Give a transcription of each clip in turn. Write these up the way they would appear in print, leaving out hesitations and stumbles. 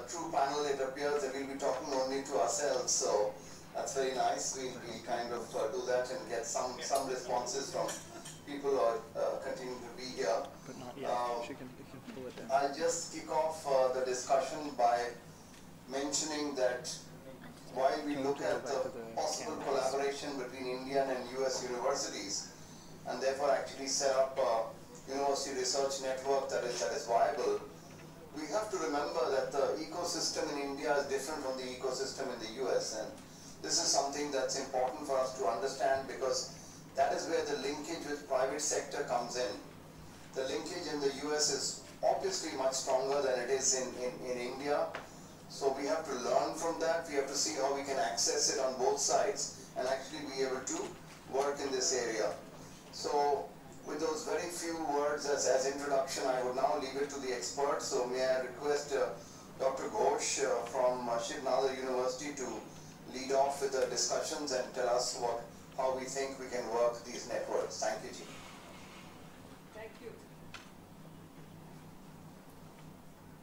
true panel, it appears that we'll be talking only to ourselves, so that's very nice. We'll kind of do that and get some responses from people who are continuing to be here. But not yet. You can pull it down. I'll just kick off the discussion by mentioning that while we look at the possible collaboration between Indian and US universities, and therefore actually set up a university research network that is viable, we have to remember that the ecosystem in India is different from the ecosystem in the US, and this is something that's important for us to understand, because that is where the linkage with private sector comes in. The linkage in the US is obviously much stronger than it is in India. So we have to learn from that. We have to see how we can access it on both sides and actually be able to work in this area. So with those very few words as introduction, I would now leave it to the experts. So may I request Dr. Ghosh from Shiv Nadar University to lead off with the discussions and tell us how we think we can work these networks. Thank you, Ji. Thank you.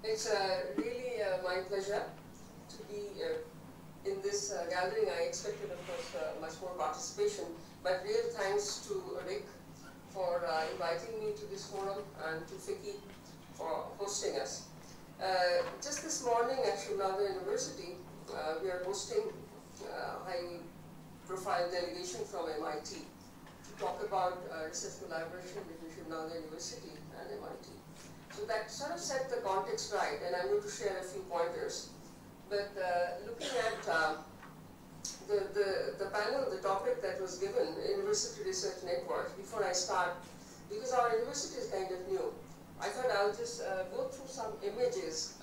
It's really my pleasure to be in this gathering. I expected, of course, much more participation, but real thanks to Rick for inviting me to this forum and to Fiki for hosting us. Just this morning at Shiv Nadar University, we are hosting a high-profile delegation from MIT to talk about research collaboration between Shiv Nadar University and MIT. So that sort of set the context right, and I'm going to share a few pointers. But looking at the panel, the topic that was given, University Research Network, before I start, because our university is kind of new, I thought I'll just go through some images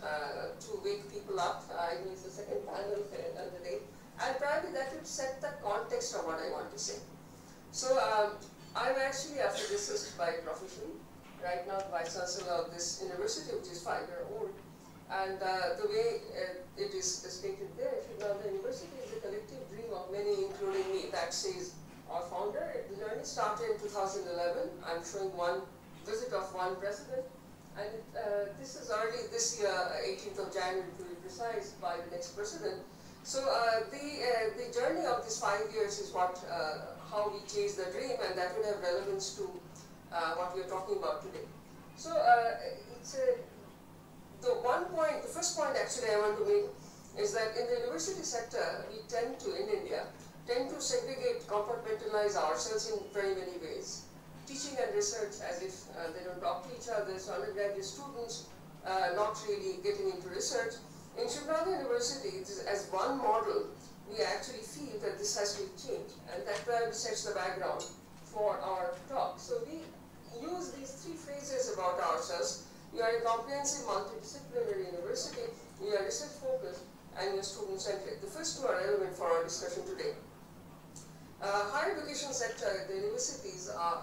to wake people up. I know it's the second panel of the day, and probably that would set the context of what I want to say. So I'm actually a physicist by profession. Right now, the Vice Chancellor of this university, which is 5-year-old. And the way it is stated there, Shiv Nadar University is a collective dream of many, including me. That says our founder. The journey started in 2011. I'm showing one visit of one president. And this is early this year, 18th of January to be precise, by the next president. So the journey of these 5 years is how we chase the dream, and that will have relevance to what we are talking about today. So the first point actually I want to make is that in the university sector, we tend to, in India, segregate, compartmentalize ourselves in very many ways. Teaching and research as if they don't talk to each other, so undergraduate students not really getting into research. In Shiv Nadar University, as one model, we actually feel that this has to change, and that probably sets the background for our talk. So we use these three phrases about ourselves. We are a comprehensive multidisciplinary university, we are research focused, and we are student centric. The first two are relevant for our discussion today. Higher education sector, the universities are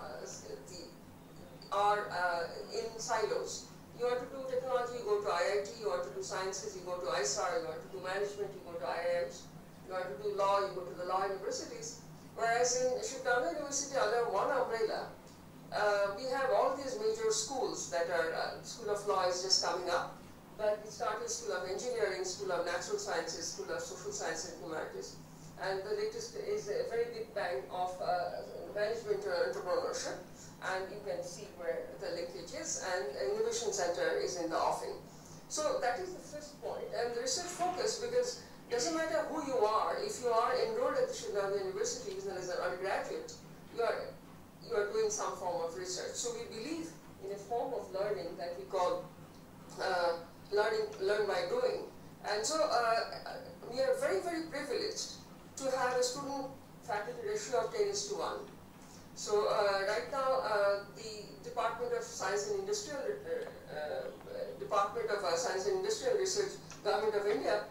in silos. You want to do technology, you go to IIT. You want to do sciences, you go to ISAR. You want to do management, you go to IIMs. You want to do law, you go to the law universities. Whereas in Shiv Nadar University, under one umbrella, we have all these major schools that are, School of Law is just coming up, but we started School of Engineering, School of Natural Sciences, School of Social Sciences and Humanities. And the latest is a very big bang of management entrepreneurship, and you can see where the linkage is, and Innovation Center is in the offing. So that is the first point, and the research focus, because it doesn't matter who you are, if you are enrolled at the Shiv Nadar University even as an undergraduate, you are doing some form of research. So we believe in a form of learning that we call learn by doing. And so we are very, very privileged to have a student-faculty ratio of 10:1. So right now, the Department of Science and Industrial Research, Government of India,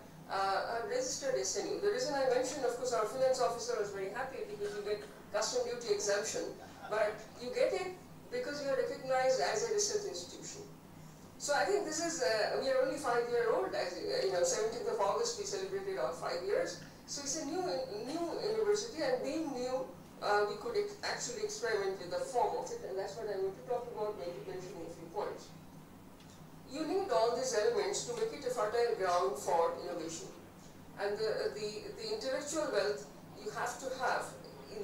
registered SNU. The reason I mentioned, of course, our finance officer was very happy because you get custom duty exemption, but you get it because you are recognized as a research institution. So I think this is, we are only 5-year-old, as you know, 17th of August we celebrated our 5 years. So it's a new university, and being new, we could actually experiment with the form of it, and that's what I'm going to talk about, maybe mentioning a few points. you need all these elements to make it a fertile ground for innovation. And the intellectual wealth you have to have in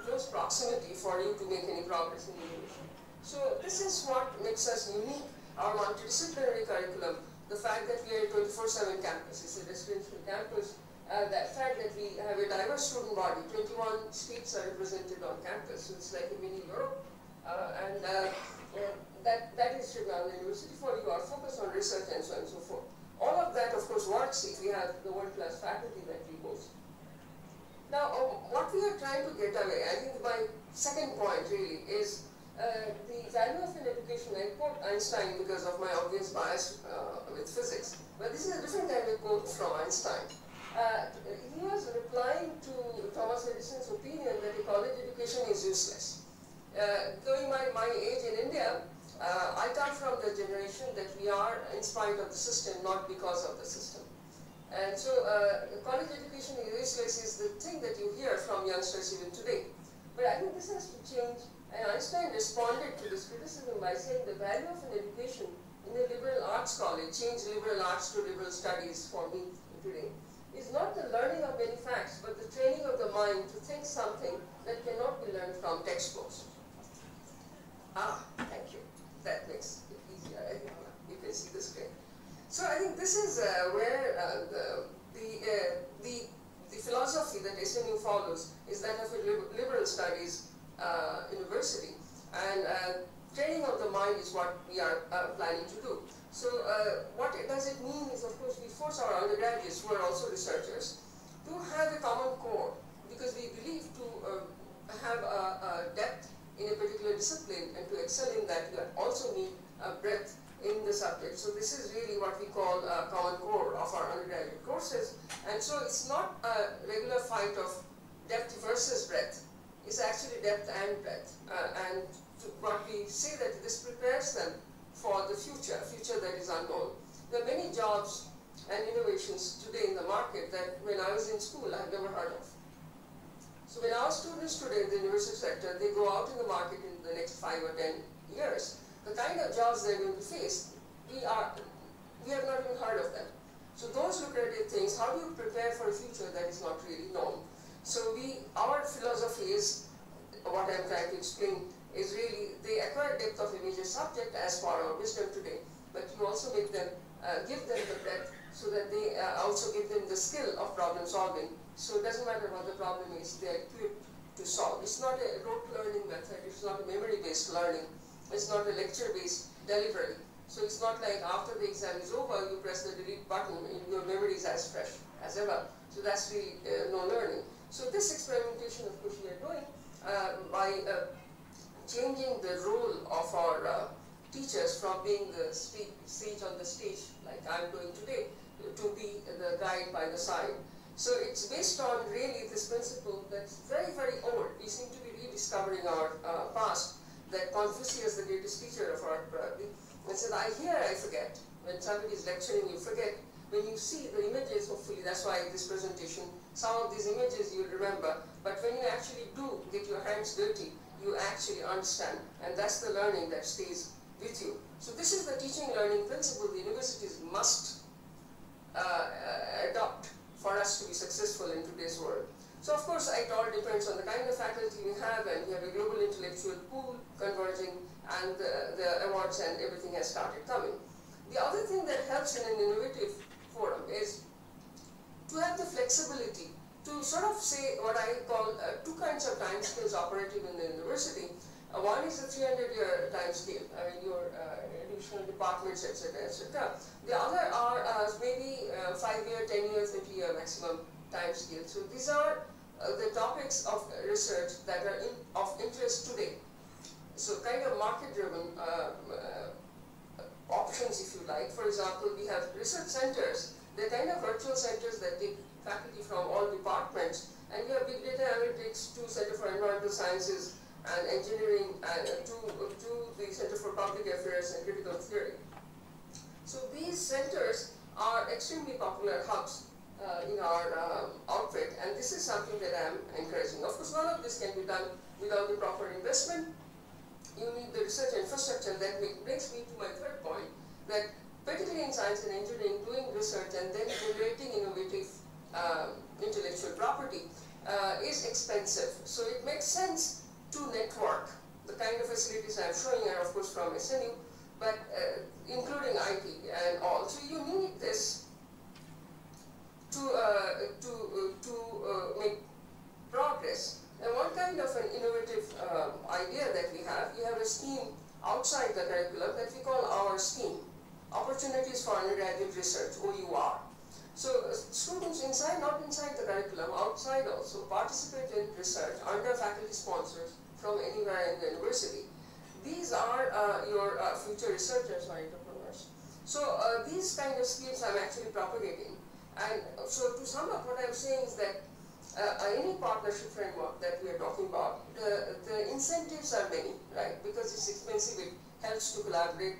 close proximity for you to make any progress in innovation. So this is what makes us unique, our multidisciplinary curriculum, the fact that we are a 24/7 campus, it's a residential campus, the fact that we have a diverse student body, 21 states are represented on campus, so it's like a mini Europe, that is Tribhuvan University for you, our focus on research and so on and so forth. All of that, of course, works if we have the world-class faculty that we boast. Now, what we are trying to get away, I think my second point really is the value of an education. I quote Einstein because of my obvious bias with physics, but this is a different kind of quote from Einstein. He was replying to Thomas Edison's opinion that a college education is useless. Going by my age in India, I come from the generation that we are in spite of the system, not because of the system. And so college education is useless is the thing that you hear from youngsters even today. But I think this has to change, and Einstein responded to this criticism by saying the value of an education in a liberal arts college, change liberal arts to liberal studies for me today, is not the learning of many facts, but the training of the mind to think something that cannot be learned from textbooks. Thank you. That makes it easier. I think you can see the screen. So I think this is where the philosophy that SNU follows is that of a liberal studies university, and training of the mind is what we are planning to do. So what does it mean is, of course, we force our undergraduates, who are also researchers, to have a common core, because we believe to have a depth in a particular discipline and to excel in that, you also need a breadth in the subject. So this is really what we call a common core of our undergraduate courses. And so it's not a regular fight of depth versus breadth. It's actually depth and breadth. And what we say that this prepares them for the future that is unknown. There are many jobs and innovations today in the market that when I was in school, I've never heard of. So when our students today in the university sector, they go out in the market in the next 5 or 10 years, the kind of jobs they're going to face, we have not even heard of them. So those lucrative things, how do you prepare for a future that is not really known? So our philosophy is, what I'm trying to explain, is really they acquire depth of a major subject as per our wisdom today, but you also make them, give them the breadth so that they also give them the skill of problem solving. So it doesn't matter what the problem is, they are equipped to solve. It's not a rote learning method, it's not a memory-based learning, it's not a lecture-based delivery. So it's not like after the exam is over, you press the delete button and your memory is as fresh as ever. So that's really no learning. So this experimentation, of course, we are doing by changing the role of our teachers from being the sage on the stage, like I'm doing today, to be the guide by the side. So it's based on really this principle that's very, very old. We seem to be rediscovering our past, that Confucius, the greatest teacher of our and said, I hear, I forget. When somebody is lecturing, you forget. When you see the images, hopefully, that's why this presentation, some of these images you'll remember, but when you actually do get your hands dirty, you actually understand, and that's the learning that stays with you. So this is the teaching learning principle the universities must adopt for us to be successful in today's world. So of course it all depends on the kind of faculty we have, and we have a global intellectual pool converging, and the awards and everything has started coming. The other thing that helps in an innovative forum is to have the flexibility to sort of say what I call two kinds of time scales operative in the university. One is the 300-year time scale, I mean your additional departments, etc., etc. The other are maybe 5-year, 10-year, 30-year maximum time scale. So these are the topics of research that are of interest today. So kind of market-driven options, if you like. For example, we have research centers. They're kind of virtual centers that take faculty from all departments. And we have big data analytics, to Center for Environmental Sciences and Engineering, and to the Center for Public Affairs and Critical Theory. So these centers are extremely popular hubs in our outfit, and this is something that I'm encouraging. Of course, none of this can be done without the proper investment. You need the research infrastructure. That brings me to my third point, that particularly in science and engineering, doing research and then generating innovative intellectual property is expensive. So it makes sense to network. The kind of facilities I'm showing are of course from SNU, but including IT and all. So you need this to make progress. And one kind of an innovative idea that we have a scheme outside the curriculum that we call our scheme, Opportunities for Undergraduate Research, OUR. So students inside, not inside the curriculum, outside also participate in research under faculty sponsors from anywhere in the university. These are your future researchers or entrepreneurs. So these kind of schemes I'm actually propagating. And so to sum up, what I'm saying is that any partnership framework that we are talking about, the incentives are many, right? Because it's expensive, it helps to collaborate.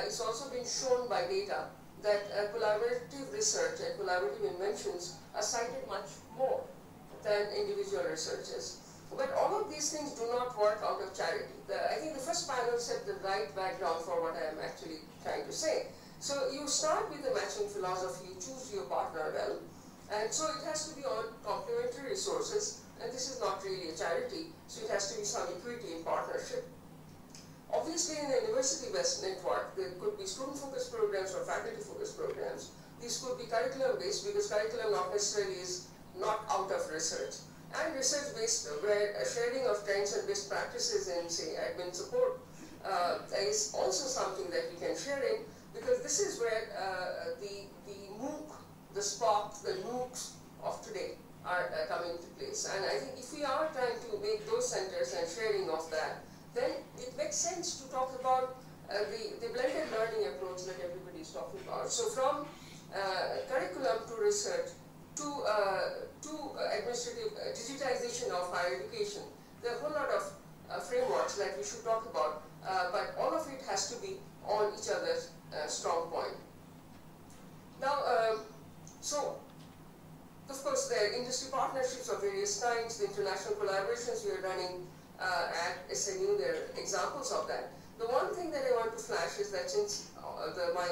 It's also been shown by data that collaborative research and collaborative inventions are cited much more than individual researchers. But all of these things do not work out of charity. I think the first panel set the right background for what I am actually trying to say. So you start with the matching philosophy, you choose your partner well, and so it has to be on complementary resources, and this is not really a charity, so it has to be some equity in partnership. Obviously in the university-based network, there could be student-focused programs or faculty-focused programs. These could be curriculum-based because curriculum not necessarily is not out of research. And research-based, where a sharing of trends and best practices in, say, admin support is also something that we can share in, because this is where the MOOC, the SPOC, the MOOCs of today are coming into place. And I think if we are trying to make those centers and sharing of that, then it makes sense to talk about the blended learning approach that everybody is talking about. So from curriculum to research to administrative digitization of higher education, there are a whole lot of frameworks that we should talk about, but all of it has to be on each other's strong point. Now, so of course there are industry partnerships of various kinds, the international collaborations we are running at SNU, there are examples of that. The one thing that I want to flash is that since my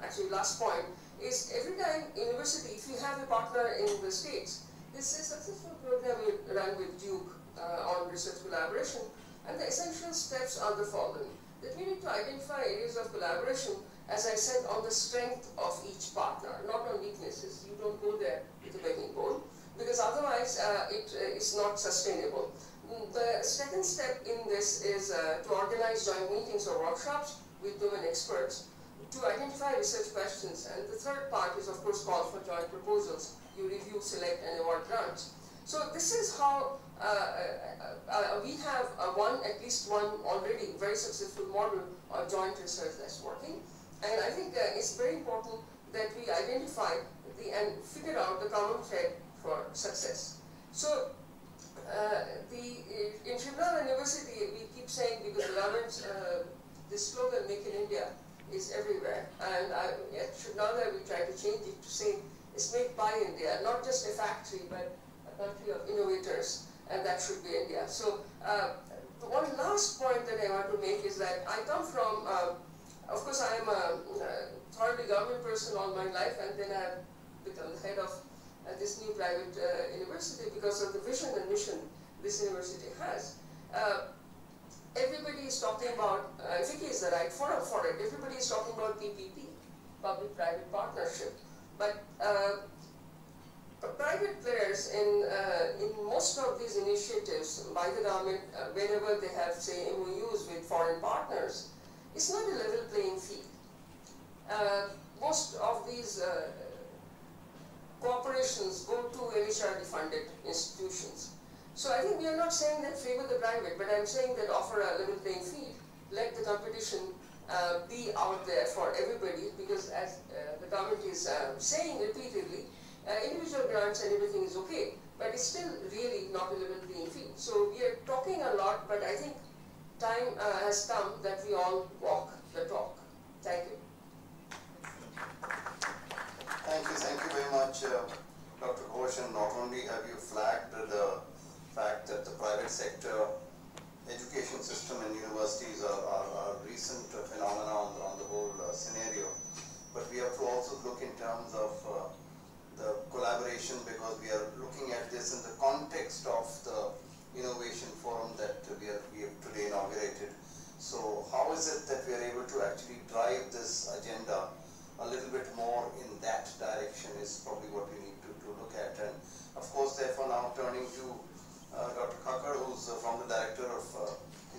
actually last point is every time university, if you have a partner in the States, this is a successful program we run with Duke on research collaboration, and the essential steps are the following. That we need to identify areas of collaboration, as I said, on the strength of each partner, not on weaknesses. You don't go there with a begging bowl, because otherwise it is not sustainable. The second step in this is to organize joint meetings or workshops with domain experts to identify research questions. And the third part is, of course, call for joint proposals. You review, select, and award grants. So this is how we have at least one already very successful model of joint research that's working. And I think it's very important that we identify and figure out the common thread for success. So in Shivnal University, we keep saying, because the government's this slogan, Make in India, is everywhere. And at Shivnal, we try to change it to say, it's made by India, not just a factory, but a country of innovators, and that should be India. So the one last point that I want to make is that I come from, of course, I am a thoroughly government person all my life, and then I have become the head of this new private university because of the vision and mission this university has. Everybody is talking about, Vicky is the right forum for it, everybody is talking about PPP, public-private partnership. But private players in most of these initiatives by the government, whenever they have, say, MOUs with foreign partners, it's not a level playing field. Most of these cooperations go to MHRD funded institutions. So I think we are not saying that favor the private, but I'm saying that offer a level playing field. Let the competition be out there for everybody, because as the government is saying repeatedly, individual grants and everything is okay, but it's still really not a level playing field. So we are talking a lot, but I think time has come that we all walk the talk. Thank you. Thank you very much, Dr. Ghosh. And not only have you flagged the fact that the private sector education system and universities are recent phenomena on the whole scenario, but we have to also look in terms of the collaboration, because we are looking at this in the context of the innovation forum that we have today inaugurated. So how is it that we are able to actually drive this agenda a little bit more in that direction is probably what we need to look at. And of course, therefore, now turning to Dr. Khakkar, who's from the director of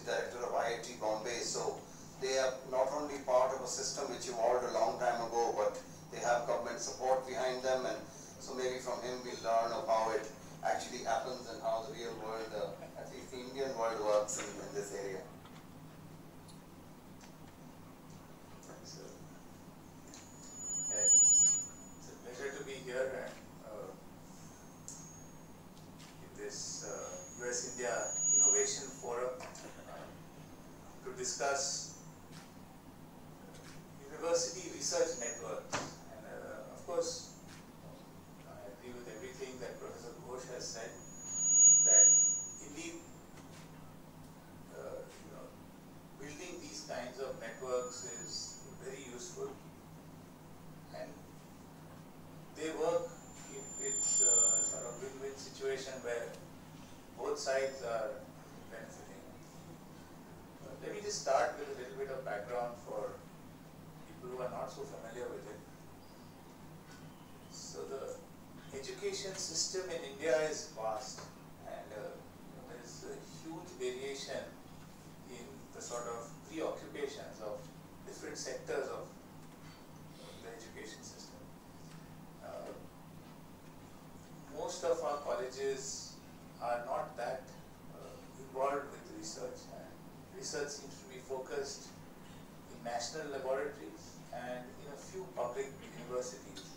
IIT Bombay. So they are not only part of a system which evolved a long time ago, but they have government support behind them, and so maybe from him we'll learn of how it actually happens and how the real world, at least the Indian world, works in this area. It's a pleasure to be here and in this US-India Innovation Forum to discuss university research networks. And of course, I agree with everything that Professor Ghosh has said, that indeed building these kinds of networks is very useful, and they work if it's a sort of win-win situation where both sides are benefiting. Let me just start with a little bit of background for people who are not so familiar with it. So the education system in India is vast, and there is a huge variation in the sort of preoccupations of different sectors of the education system. Most of our colleges are not that involved with research, and research seems to be focused in national laboratories and in a few public universities.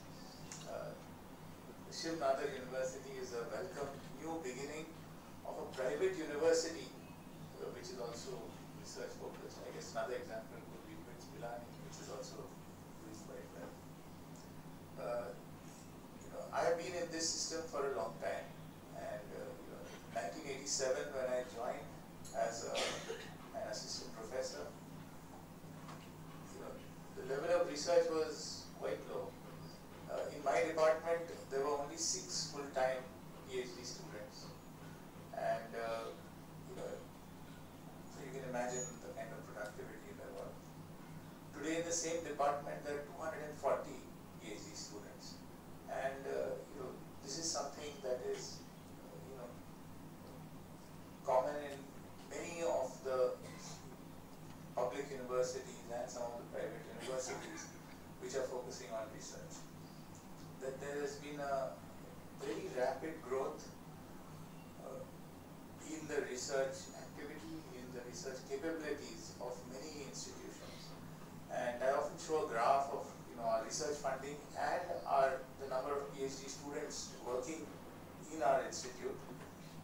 Shiv Nadar University is a welcome new beginning of a private university which is also research focused. I guess another example could be BITS Pilani, which is also doing quite well. I have been in this system for a long time, and 1987 when I joined as an assistant professor, the level of research was quite low. In my department, there were only 6 full-time PhD students, and so you can imagine the kind of productivity there was. Today, in the same department, there are 240 PhD students, and this is something that is common in many of the public universities and some of the private universities which are focusing on research. That there has been a very rapid growth in the research activity, in the research capabilities of many institutions. And I often show a graph of our research funding and the number of PhD students working in our institute.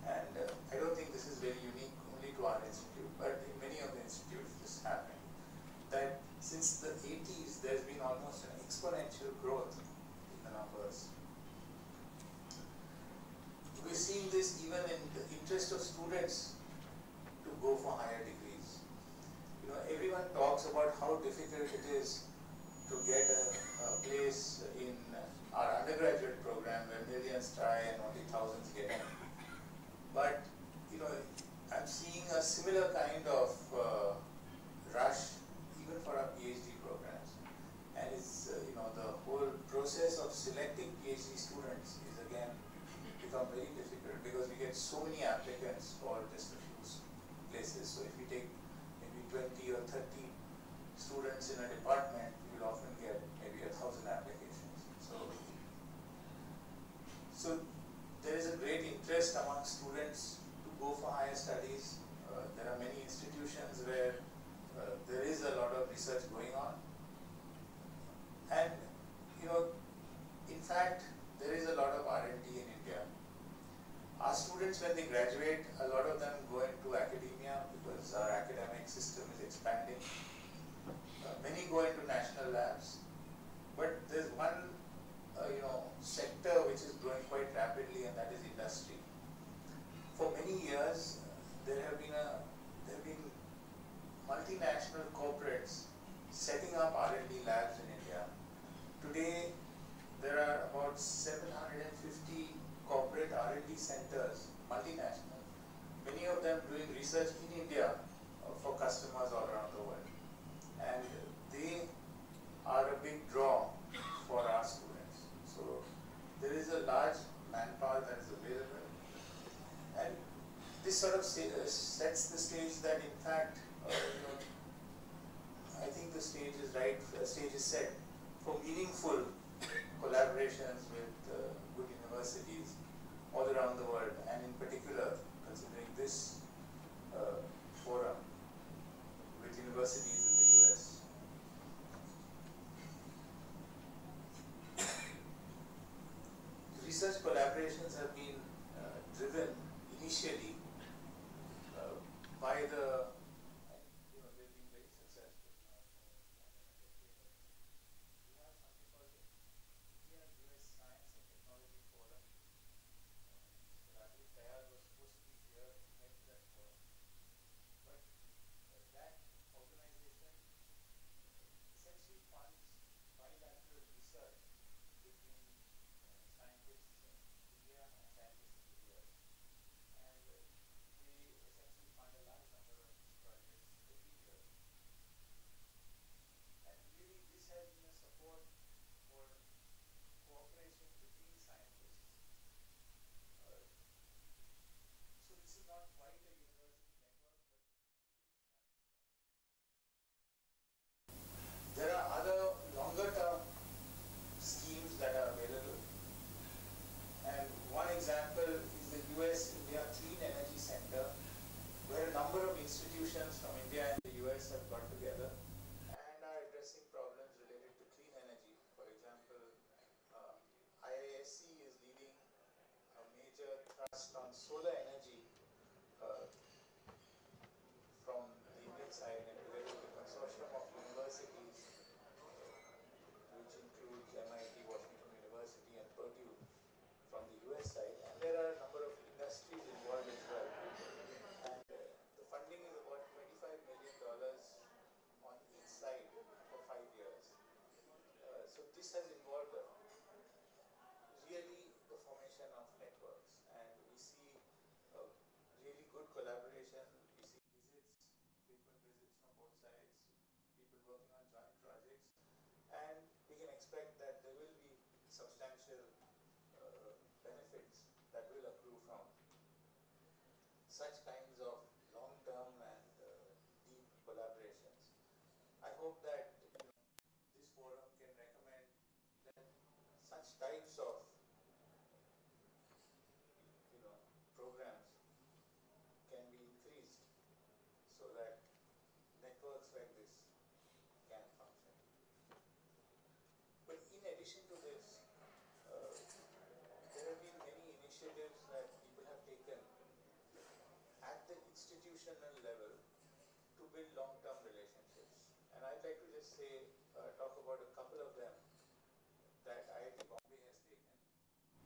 And I don't think this is very unique only to our institute, but in many of the institutes this happened. That since the 80s, there's been almost an exponential growth in the numbers. We're seeing this even in the interest of students to go for higher degrees. Everyone talks about how difficult it is to get a place in our undergraduate program where millions try and only thousands get in. But I'm seeing a similar kind of rush even for our PhD programs, and it's the whole process of selecting PhD students is again become very difficult because we get so many applicants for just a few places. So if we take maybe 20 or 30 students in a department, we will often get maybe 1,000 applications. So there is a great interest among students to go for higher studies. There are many institutions where there is a lot of research going on. And, in fact, there is a lot of R&D in India. Our students, when they graduate, a lot of them go into academia because our academic system is expanding. Many go into national labs. But there's one sector which is growing quite rapidly, and that is industry. For many years, there have been multinational corporates setting up R&D labs in India, today there are about 750 corporate R&D centers, multinational, many of them doing research in India for customers all around the world. And they are a big draw for our students. So there is a large manpower that is available. And this sort of sets the stage that in fact, I think the stage is right, the stage is set for meaningful collaborations with good universities all around the world, and in particular considering this forum with universities in the US. Research collaborations have been driven initially by the they've been very successful now. We have something called the India-US Science and Technology Forum. Rajesh Dayal was supposed to be here to head that forum, but that organization essentially funds bilateral research between scientists in India and scientists in the US. And they essentially fund a large number of these projects every year. And really this has been a support for cooperation between scientists. So this is not quite a university network, but it is a starting point. There are other longer term schemes that are available. And one example is the US-India Clean Energy Center, where a number of institutions from India and the US have got together and are addressing problems related to clean energy. For example, IISc is leading a major thrust on solar energy from the Indian side, and together with a consortium of universities, which includes MIT, Washington University, and Purdue from the US side. And there are a number of industries involved as well. And the funding is about $25 million on each side for 5 years. So this has involved really the formation of networks, and we see really good collaboration. We see visits, frequent visits from both sides, people working on joint projects, and we can expect that there will be substantial benefits that will accrue from such kinds of long-term and deep collaborations. I hope that this forum can recommend that such types of programs can be increased so that networks like this can function. But in addition to this, there have been many initiatives that people have taken at the institutional level to build long-term relationships. And I'd like to just say, talk about a couple of them that IIT Bombay has taken.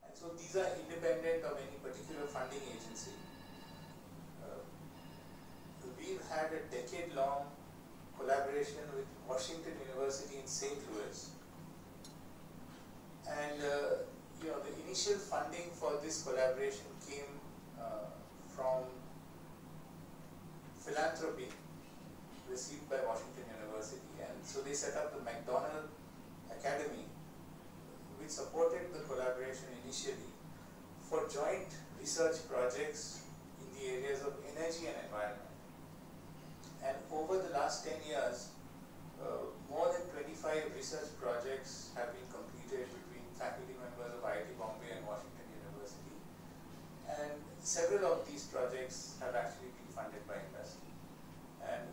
And so these are independent of any particular funding agency. We've had a decade-long collaboration with Washington University in St. Louis. And the initial funding for this collaboration came from philanthropy received by Washington University. And so they set up the McDonald Academy, which supported the collaboration initially for joint research projects in the areas of energy and environment. And over the last 10 years, more than 25 research projects have been completed between faculty members of IIT Bombay and Washington University. And several of these projects have actually been funded by industry. And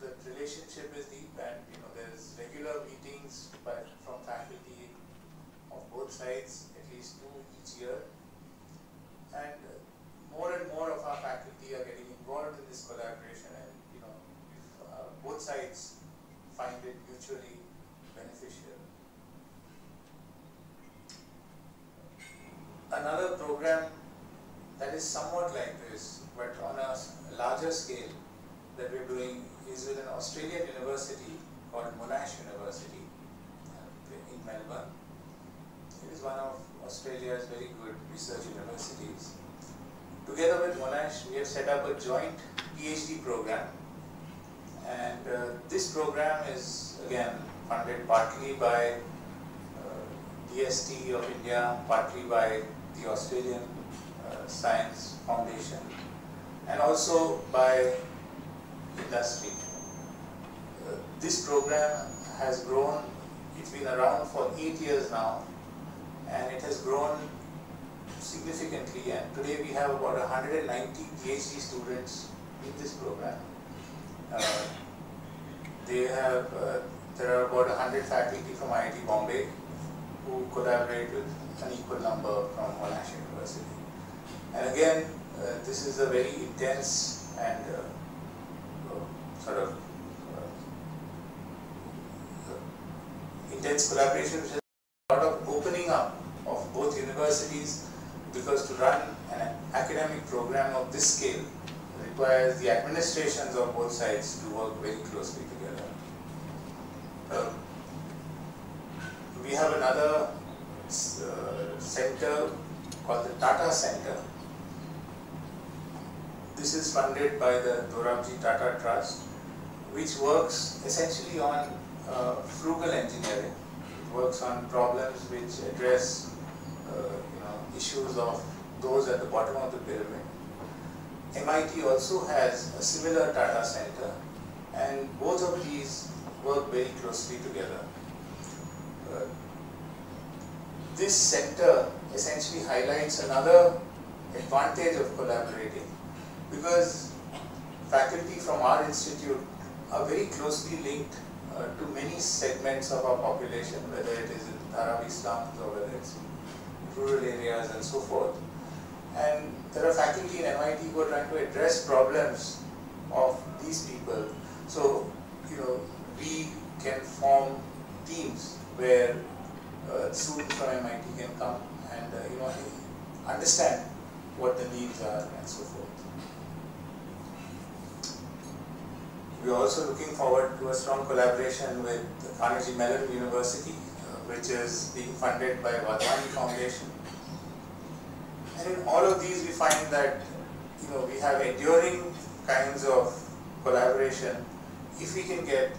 the relationship is deep, and there's regular meetings from faculty of both sides, at least 2 each year. And more and more of our faculty are getting involved in this collaboration, and both sides find it mutually beneficial. Another program that is somewhat like this, but on a larger scale, that we're doing is with an Australian university called Monash University. Melbourne. It is one of Australia's very good research universities. Together with Monash, we have set up a joint PhD program, and this program is again funded partly by DST of India, partly by the Australian Science Foundation, and also by industry. This program has grown, it's been around for 8 years now, and it has grown significantly, and today we have about 190 PhD students in this program. There are about 100 faculty from IIT Bombay who collaborate with an equal number from Monash University. And again, this is a very intense and intense collaboration, which has a lot of opening up of both universities, because to run an academic program of this scale requires the administrations of both sides to work very closely together. We have another center called the Tata Center. This is funded by the Dorabji Tata Trust, which works essentially on frugal engineering. It works on problems which address issues of those at the bottom of the pyramid. MIT also has a similar Tata Center, and both of these work very closely together. This center essentially highlights another advantage of collaborating, because faculty from our institute are very closely linked to many segments of our population, whether it is in Dharavi slums or whether it's in rural areas and so forth. And there are faculty in MIT who are trying to address problems of these people. So, we can form teams where students from MIT can come and understand what the needs are and so forth. We are also looking forward to a strong collaboration with the Carnegie Mellon University, which is being funded by Wadhwani Foundation. And in all of these, we find that we have enduring kinds of collaboration if we can get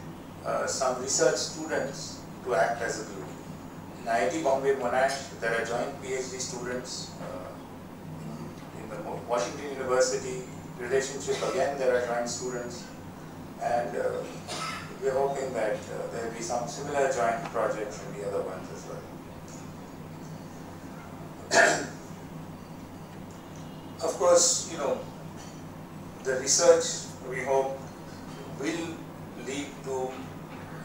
some research students to act as a glue. In IIT Bombay Monash, there are joint PhD students. In the Washington University relationship, again there are joint students, and we are hoping that there will be some similar joint projects in the other ones as well. Of course, the research, we hope, will lead to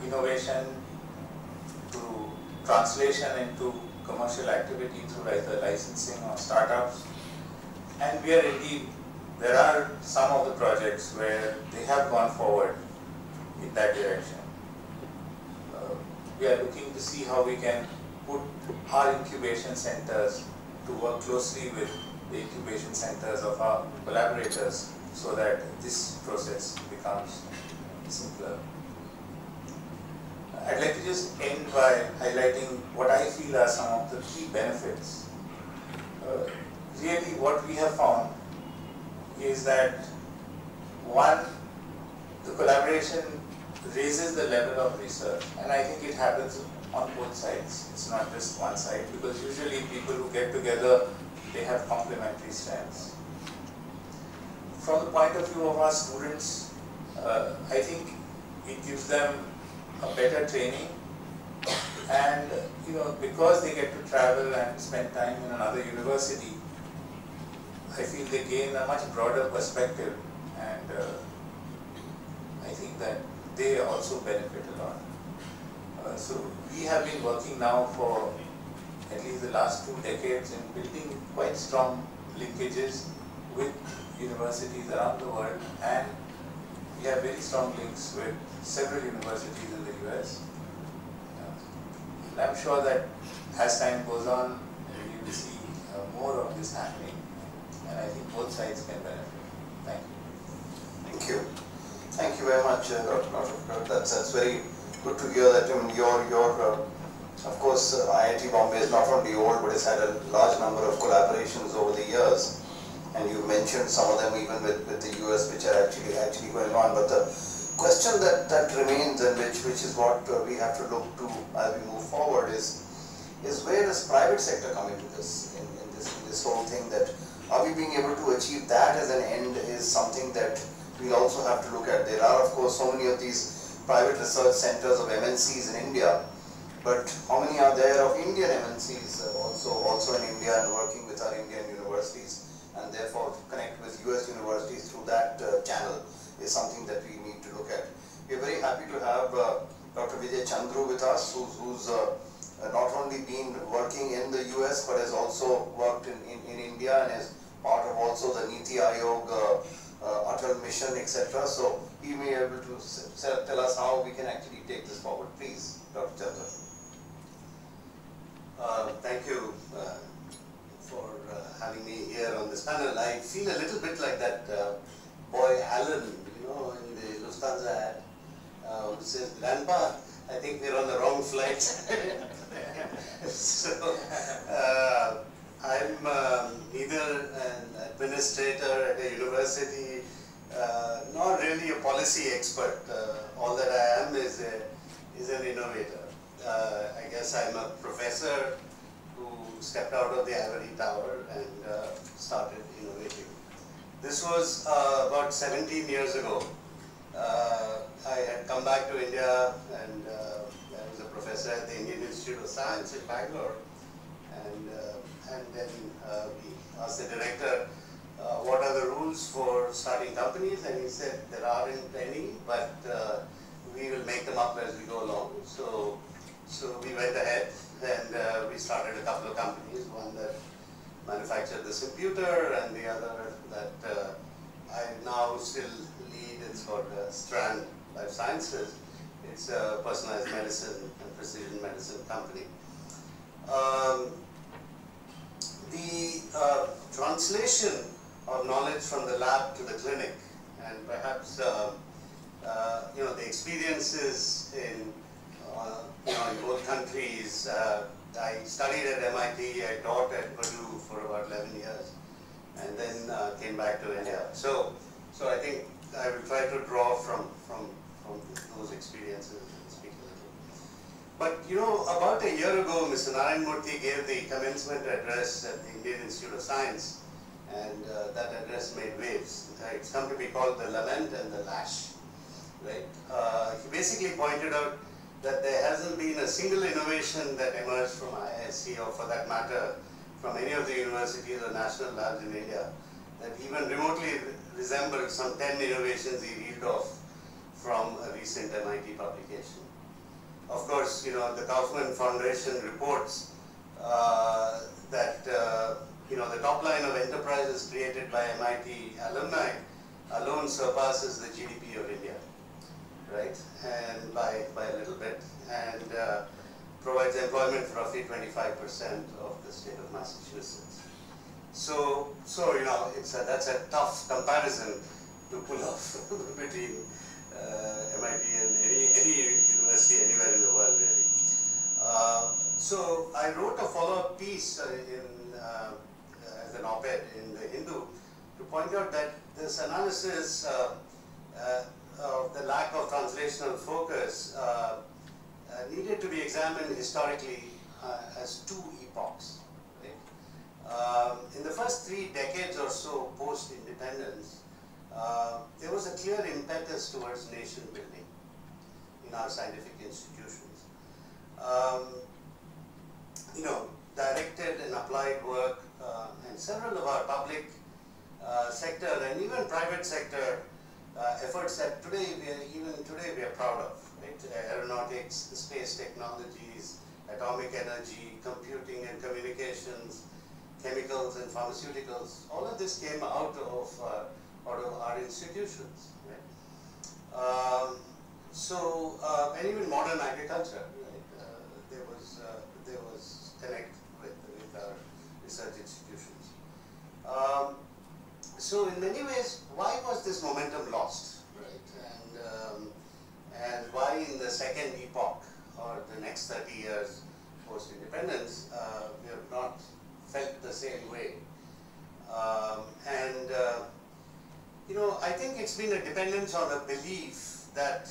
innovation, to translation into commercial activity through either licensing or startups. And there are some of the projects where they have gone forward in that direction. We are looking to see how we can put our incubation centers to work closely with the incubation centers of our collaborators, so that this process becomes simpler. I'd like to just end by highlighting what I feel are some of the key benefits. Really what we have found is that, one, the collaboration raises the level of research, and I think it happens on both sides. It's not just one side, because usually people who get together, they have complementary strengths. From the point of view of our students, I think it gives them a better training, and because they get to travel and spend time in another university, I feel they gain a much broader perspective, and I think that they also benefit a lot. So we have been working now for at least the last 2 decades in building quite strong linkages with universities around the world, and we have very strong links with several universities in the US. I'm sure that as time goes on, you will see more of this happening, and I think both sides can benefit. Thank you. Thank you. Thank you very much, Dr. Kaushik. That's very good to hear that your Of course, IIT Bombay is not only old, but it's had a large number of collaborations over the years. And you mentioned some of them even with the US, which are actually going on. But the question that remains, and which is what we have to look to as we move forward, is where does private sector come into this, in this whole thing? That are we being able to achieve that as an end is something that we'll also have to look at. There are, of course, so many of these private research centers of MNCs in India, but how many are there of Indian MNCs also in India and working with our Indian universities, and therefore connect with US universities through that channel is something that we need to look at. We're very happy to have Dr. Vijay Chandru with us, who's not only been working in the US but has also worked in India and is part of also the Niti Aayog Atal mission, etc. So he may be able to tell us how we can actually take this forward. Please, Dr. Chandru. Thank you for having me here on this panel. I feel a little bit like that boy Alan, in the Lufthansa ad, who says, "Grandpa, I think we're on the wrong flight." So, I'm neither an administrator at a university, nor really a policy expert. All that I am is an innovator. I guess I'm a professor who stepped out of the ivory tower and started innovating. This was about 17 years ago. I had come back to India, and I was a professor at the Indian Institute of Science in Bangalore. And then we asked the director, what are the rules for starting companies? And he said, there aren't any, but we will make them up as we go along. So we went ahead and we started a couple of companies, one that manufactured this computer and the other that I now still lead. It's called Strand Life Sciences. It's a personalized medicine and precision medicine company. The translation of knowledge from the lab to the clinic, and perhaps the experiences in both countries. I studied at MIT, I taught at Purdue for about 11 years, and then came back to India. So I think I will try to draw from those experiences and speak a little. But about a year ago, Mr. Narayan Murthy gave the commencement address at the Indian Institute of Science, and that address made waves. It's come to be called the lament and the lash. Right? He basically pointed out that there hasn't been a single innovation that emerged from IISc, or for that matter, from any of the universities or national labs in India, that even remotely resembled some 10 innovations he reeled off from a recent MIT publication. Of course, the Kaufman Foundation reports that the top line of enterprises created by MIT alumni alone surpasses the GDP of India, right? And by a little bit, and provides employment for roughly 25% of the state of Massachusetts. So that's a tough comparison to pull off between MIT and any university anywhere in the world, really. So I wrote a follow-up piece as an op-ed in the Hindu to point out that this analysis of the lack of translational focus needed to be examined historically as two epochs. Right? In the first 3 decades or so post-independence, there was a clear impetus towards nation building in our scientific institutions. Directed and applied work, and several of our public sector and even private sector efforts that even today we are proud of, right? Aeronautics, space technologies, atomic energy, computing and communications, chemicals and pharmaceuticals. All of this came out of our institutions, right? And even modern agriculture, right? There was connect with our research institutions. So in many ways, why was this momentum lost, right? And why in the second epoch, or the next 30 years, students, we have not felt the same way. I think it's been a dependence on a belief that,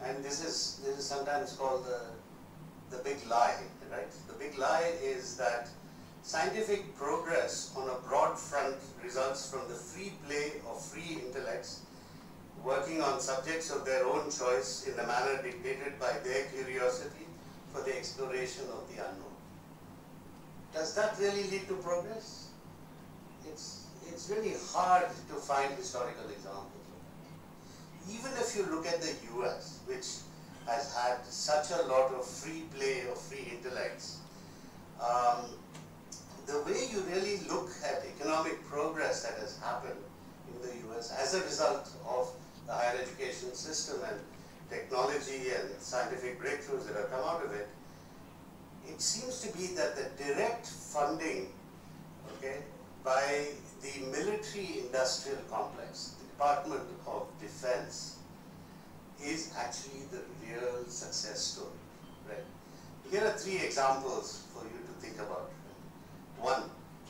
and this is sometimes called the big lie, right? The big lie is that scientific progress on a broad front results from the free play of free intellects working on subjects of their own choice in the manner dictated by their curiosity for the exploration of the unknown. Does that really lead to progress? It's really hard to find historical examples of that. Even if you look at the US, which has had such a lot of free play of free intellects, the way you really look at economic progress that has happened in the US as a result of the higher education system and technology and scientific breakthroughs that have come out of it, it seems to be that the direct funding, okay, by the military-industrial complex, the Department of Defense, is actually the real success story, right? Here are 3 examples for you to think about. One,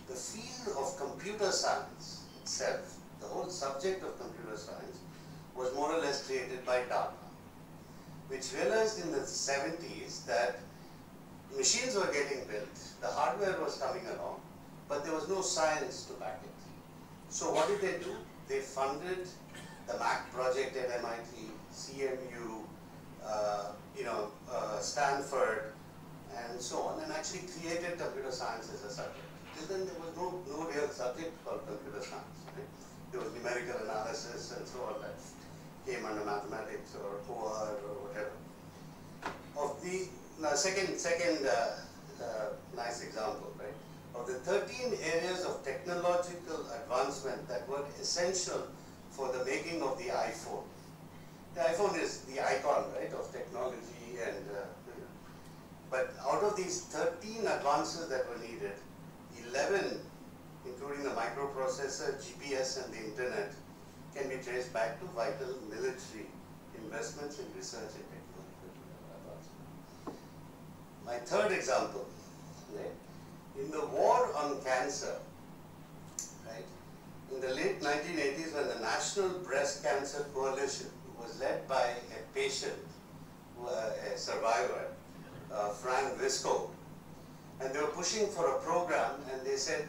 the field of computer science itself, the whole subject of computer science, was more or less created by DARPA, which realized in the 70s that machines were getting built, the hardware was coming along, but there was no science to back it. So what did they do? They funded the MAC project at MIT, CMU, Stanford, and so on, and actually created computer science as a subject. Till then there was no real subject called computer science. Right? There was numerical analysis and so on that came under mathematics or OR or whatever. Of the second nice example, right? Of the 13 areas of technological advancement that were essential for the making of the iPhone. The iPhone is the icon, right, of technology, and but out of these 13 advances that were needed, 11, including the microprocessor, GPS, and the internet, can be traced back to vital military investments in research and technological advancement. My third example, right? In the war on cancer, right, in the late 1980s, when the National Breast Cancer Coalition was led by a patient, a survivor, Fran Visco, and they were pushing for a program, and they said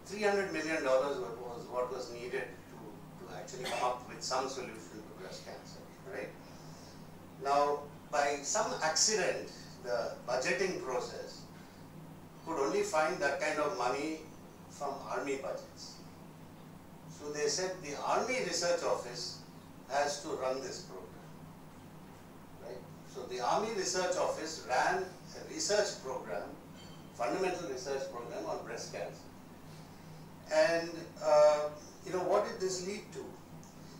$300 million was what was needed to actually come up with some solution to breast cancer, right? Now, by some accident, the budgeting process could only find that kind of money from army budgets. So they said the Army Research Office has to run this program, right? So the Army Research Office ran a research program, fundamental research program on breast cancer. And what did this lead to?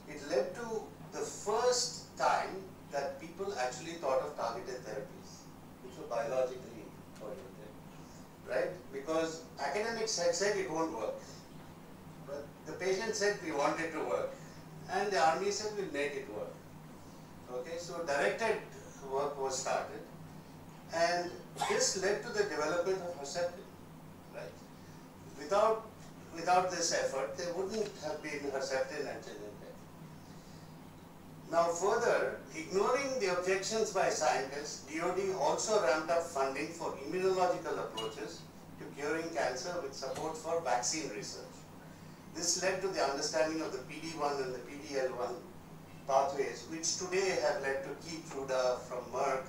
It led to the first time that people actually thought of targeted therapies, which were biologically oriented, right? Because academics had said it won't work, but the patient said we want it to work, and the army said we'll make it work. Okay, so directed work was started, and this led to the development of Herceptin, right? Without this effort, there wouldn't have been Herceptin and Genentech. Now further, ignoring the objections by scientists, DoD also ramped up funding for immunological approaches to curing cancer with support for vaccine research. This led to the understanding of the PD-1 and the PD-L1 pathways, which today have led to Keytruda from Merck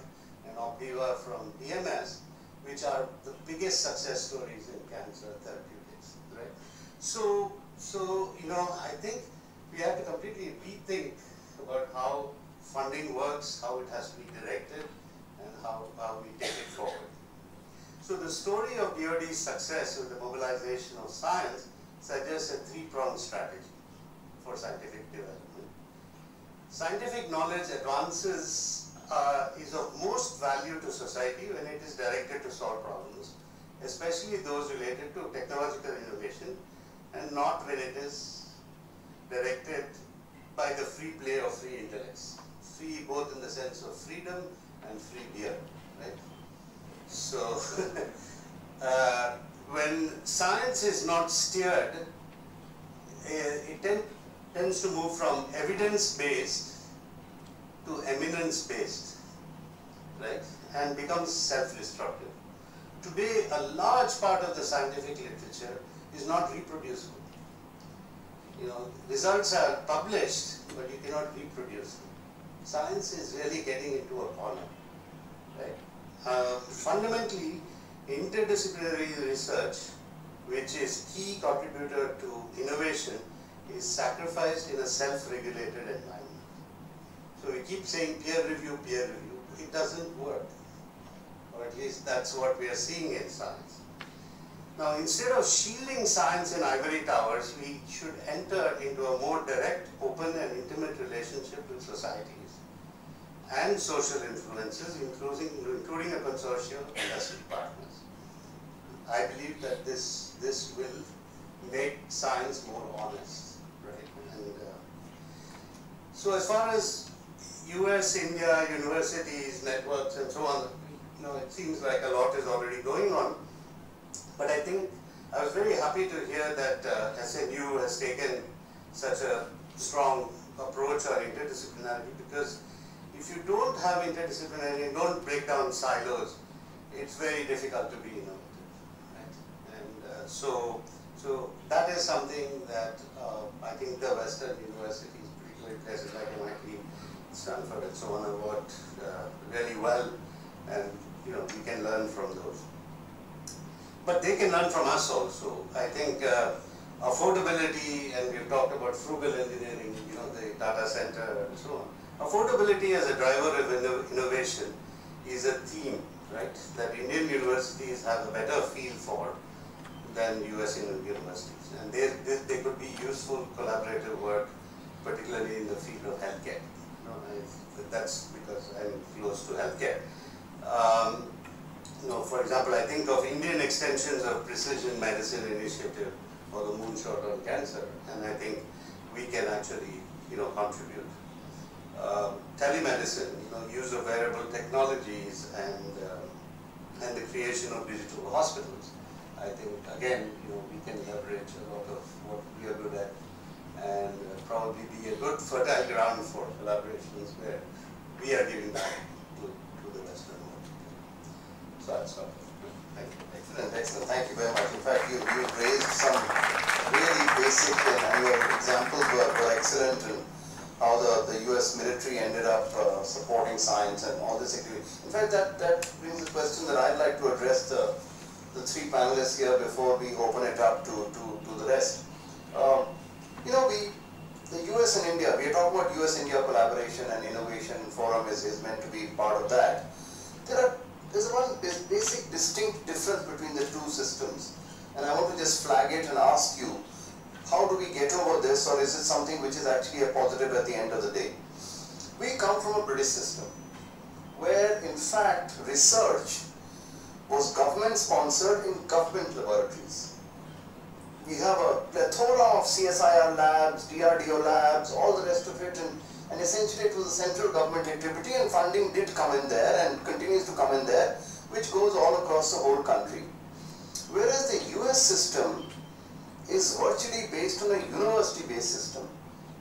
and Opdivo from BMS, which are the biggest success stories in cancer therapeutics, right? So I think we have to completely rethink about how funding works, how it has to be directed, and how we take it forward. So the story of DoD's success with the mobilization of science suggests a 3-pronged strategy for scientific development. Scientific knowledge advances is of most value to society when it is directed to solve problems, especially those related to technological innovation, and not when it is directed by the free play of free intellects. Free both in the sense of freedom and free beer, right? So, when science is not steered, it tends to move from evidence-based to eminence-based, right, and becomes self-destructive. Today, a large part of the scientific literature is not reproducible. You know, results are published, but you cannot reproduce them. Science is really getting into a corner, right? Fundamentally, interdisciplinary research, which is key contributor to innovation, is sacrificed in a self-regulated environment. So we keep saying peer review, it doesn't work. Or at least that's what we are seeing in science. Now, instead of shielding science in ivory towers, we should enter into a more direct, open and intimate relationship with societies and social influences, including a consortium of industry partners. I believe that this will make science more honest, right? And so as far as US, India, universities, networks and so on, you know, it seems like a lot is already going on. But I think I was very happy to hear that SNU has taken such a strong approach on interdisciplinarity, because if you don't have interdisciplinarity and don't break down silos, it's very difficult to be innovative, right? And so that is something that I think the Western universities, particularly places like MIT, Stanford and so on, have worked really well, and you know, we can learn from those. But they can learn from us also. I think affordability, and we've talked about frugal engineering, you know, the data center and so on. Affordability as a driver of innovation is a theme, right, that Indian universities have a better feel for than US universities. And they could be useful collaborative work, particularly in the field of healthcare. You know, that's because I'm close to healthcare. You know, for example, I think of Indian extensions of precision medicine initiative or the moonshot on cancer, and I think we can actually, you know, contribute. Telemedicine, you know, use of wearable technologies and the creation of digital hospitals. I think, again, you know, we can leverage a lot of what we are good at and probably be a good fertile ground for collaborations where we are giving back to the Western world. So I'll stop. Thank you. Excellent. Thank you very much. In fact, you raised some really basic and your examples were excellent, and how the US military ended up supporting science and all this activity. In fact, that brings a question that I'd like to address the three panelists here before we open it up to the rest. You know, the US and India, we are talking about US-India collaboration, and innovation forum is meant to be part of that. There's one basic distinct difference between the two systems, and I want to just flag it and ask you, how do we get over this, or is it something which is actually a positive at the end of the day? We come from a British system where in fact research was government sponsored in government laboratories. We have a plethora of CSIR labs, DRDO labs, all the rest of it, and essentially it was a central government activity, and funding did come in there and continues to come in there, which goes all across the whole country. Whereas the US system is virtually based on a university-based system,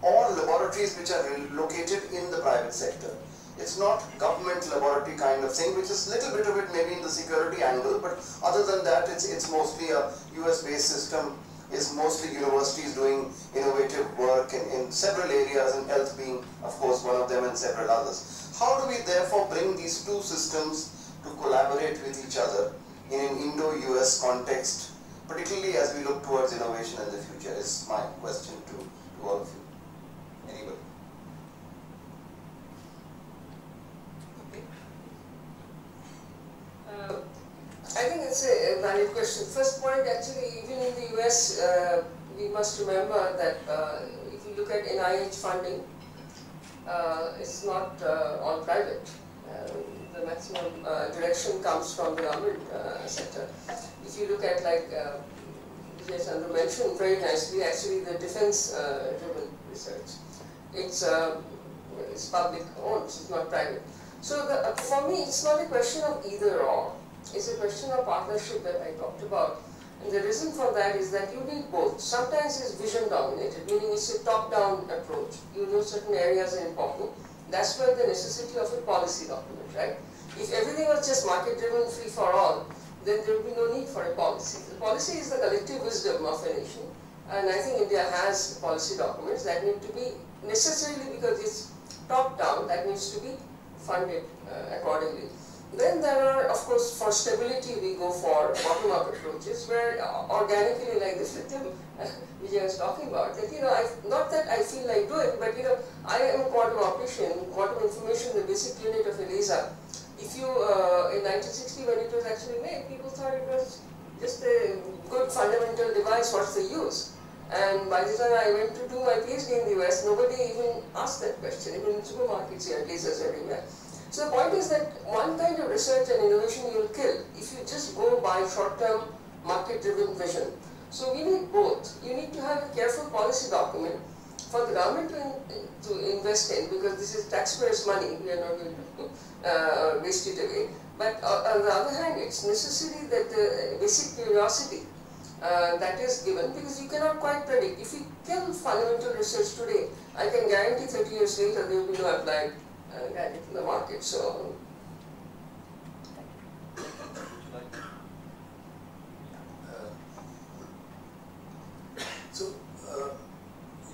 or laboratories which are located in the private sector. It's not government laboratory kind of thing, which is a little bit of it maybe in the security angle, but other than that, it's mostly a US-based system. Is mostly universities doing innovative work in several areas, and health being, of course, one of them, and several others. How do we therefore bring these two systems to collaborate with each other in an Indo-US context, particularly as we look towards innovation in the future, is my question to all of you. Anybody? I think it's a valid question. First point, actually, even in the US, we must remember that if you look at NIH funding, it's not all private. The maximum direction comes from the government sector. If you look at, like Vijay Chandra mentioned very nicely, actually the defense-driven research, it's public owned, it's not private. So for me, it's not a question of either or. is a question of partnership that I talked about. And the reason for that is that you need both. Sometimes it's vision dominated, meaning it's a top-down approach. You know certain areas are important. That's where the necessity of a policy document, right? If everything was just market-driven, free for all, then there would be no need for a policy. The policy is the collective wisdom of a nation. And I think India has policy documents that need to be, necessarily because it's top-down, that needs to be funded accordingly. Then there are, of course, for stability we go for bottom-up approaches where organically, like this victim Vijay was talking about, that, you know, not that I feel like doing, but, you know, I am a quantum optician, quantum information, the basic unit of ELISA. If you, in 1960 when it was actually made, people thought it was just a good fundamental device, what's the use? And by the time I went to do my PhD in the US, nobody even asked that question, even in supermarkets here, lasers everywhere. So the point is that one kind of research and innovation you'll kill if you just go by short-term market-driven vision. So we need both. You need to have a careful policy document for the government to invest in, because this is taxpayers' money, we are not going to waste it away. But on the other hand, it's necessary that the basic curiosity that is given, because you cannot quite predict. If you kill fundamental research today, I can guarantee 30 years later there will be no applied gadget in the market. So,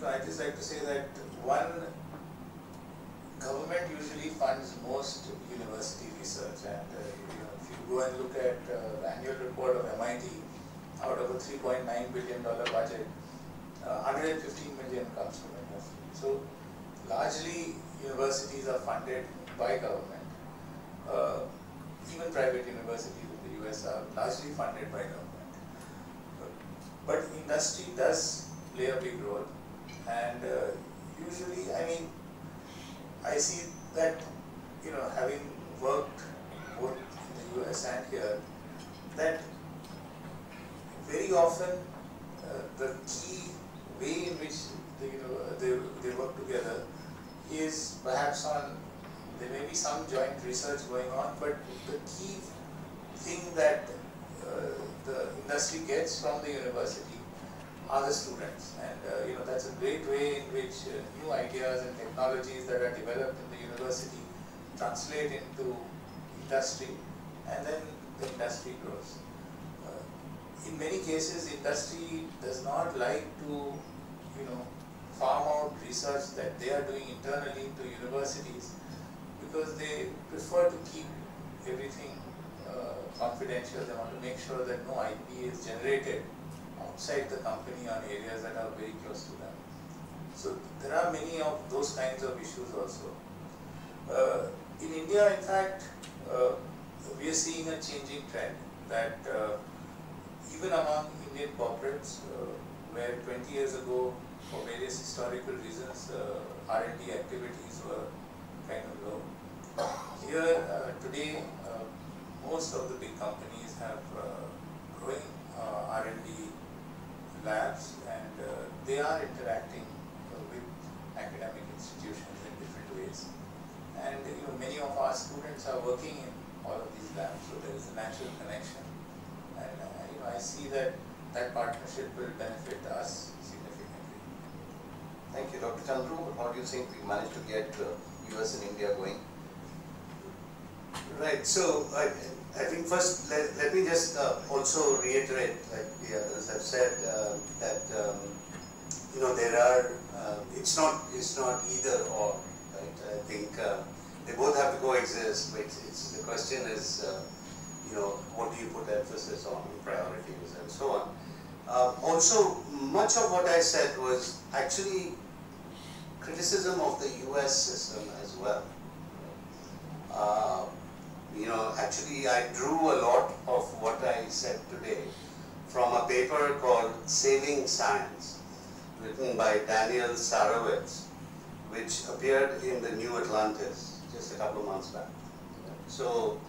I'd just like to say that one, government usually funds most university research, and if you go and look at the annual report of MIT, out of a $3.9 billion budget, 115 million comes from industry. So largely universities are funded by government. Even private universities in the US are largely funded by government. But industry does play a big role, and usually, I mean, I see that, having worked both in the US and here, that very often the key way in which they work together is perhaps there may be some joint research going on, but the key thing that the industry gets from the university are the students, and that's a great way in which new ideas and technologies that are developed in the university translate into industry, and then the industry grows. In many cases, industry does not like to, farm out research that they are doing internally to universities, because they prefer to keep everything confidential. They want to make sure that no IP is generated outside the company on areas that are very close to them. So there are many of those kinds of issues also. In India, in fact, we are seeing a changing trend that even among Indian corporates, where 20 years ago, for various historical reasons, R&D activities were kind of low. Here, today, most of the big companies have growing R&D labs, and they are interacting with academic institutions in different ways. And many of our students are working in all of these labs, so there is a natural connection. And I see that partnership will benefit us significantly. Thank you, Dr. Chandru. How do you think we managed to get US and India going? Right. So I think first let me just also reiterate, like the others have said, that there are it's not either or, right? I think they both have to coexist. But the question is, what do you put emphasis on, priorities, and so on. Also, much of what I said was actually criticism of the US system as well. Actually I drew a lot of what I said today from a paper called Saving Science, written by Daniel Sarowitz, which appeared in the New Atlantis just a couple of months back. So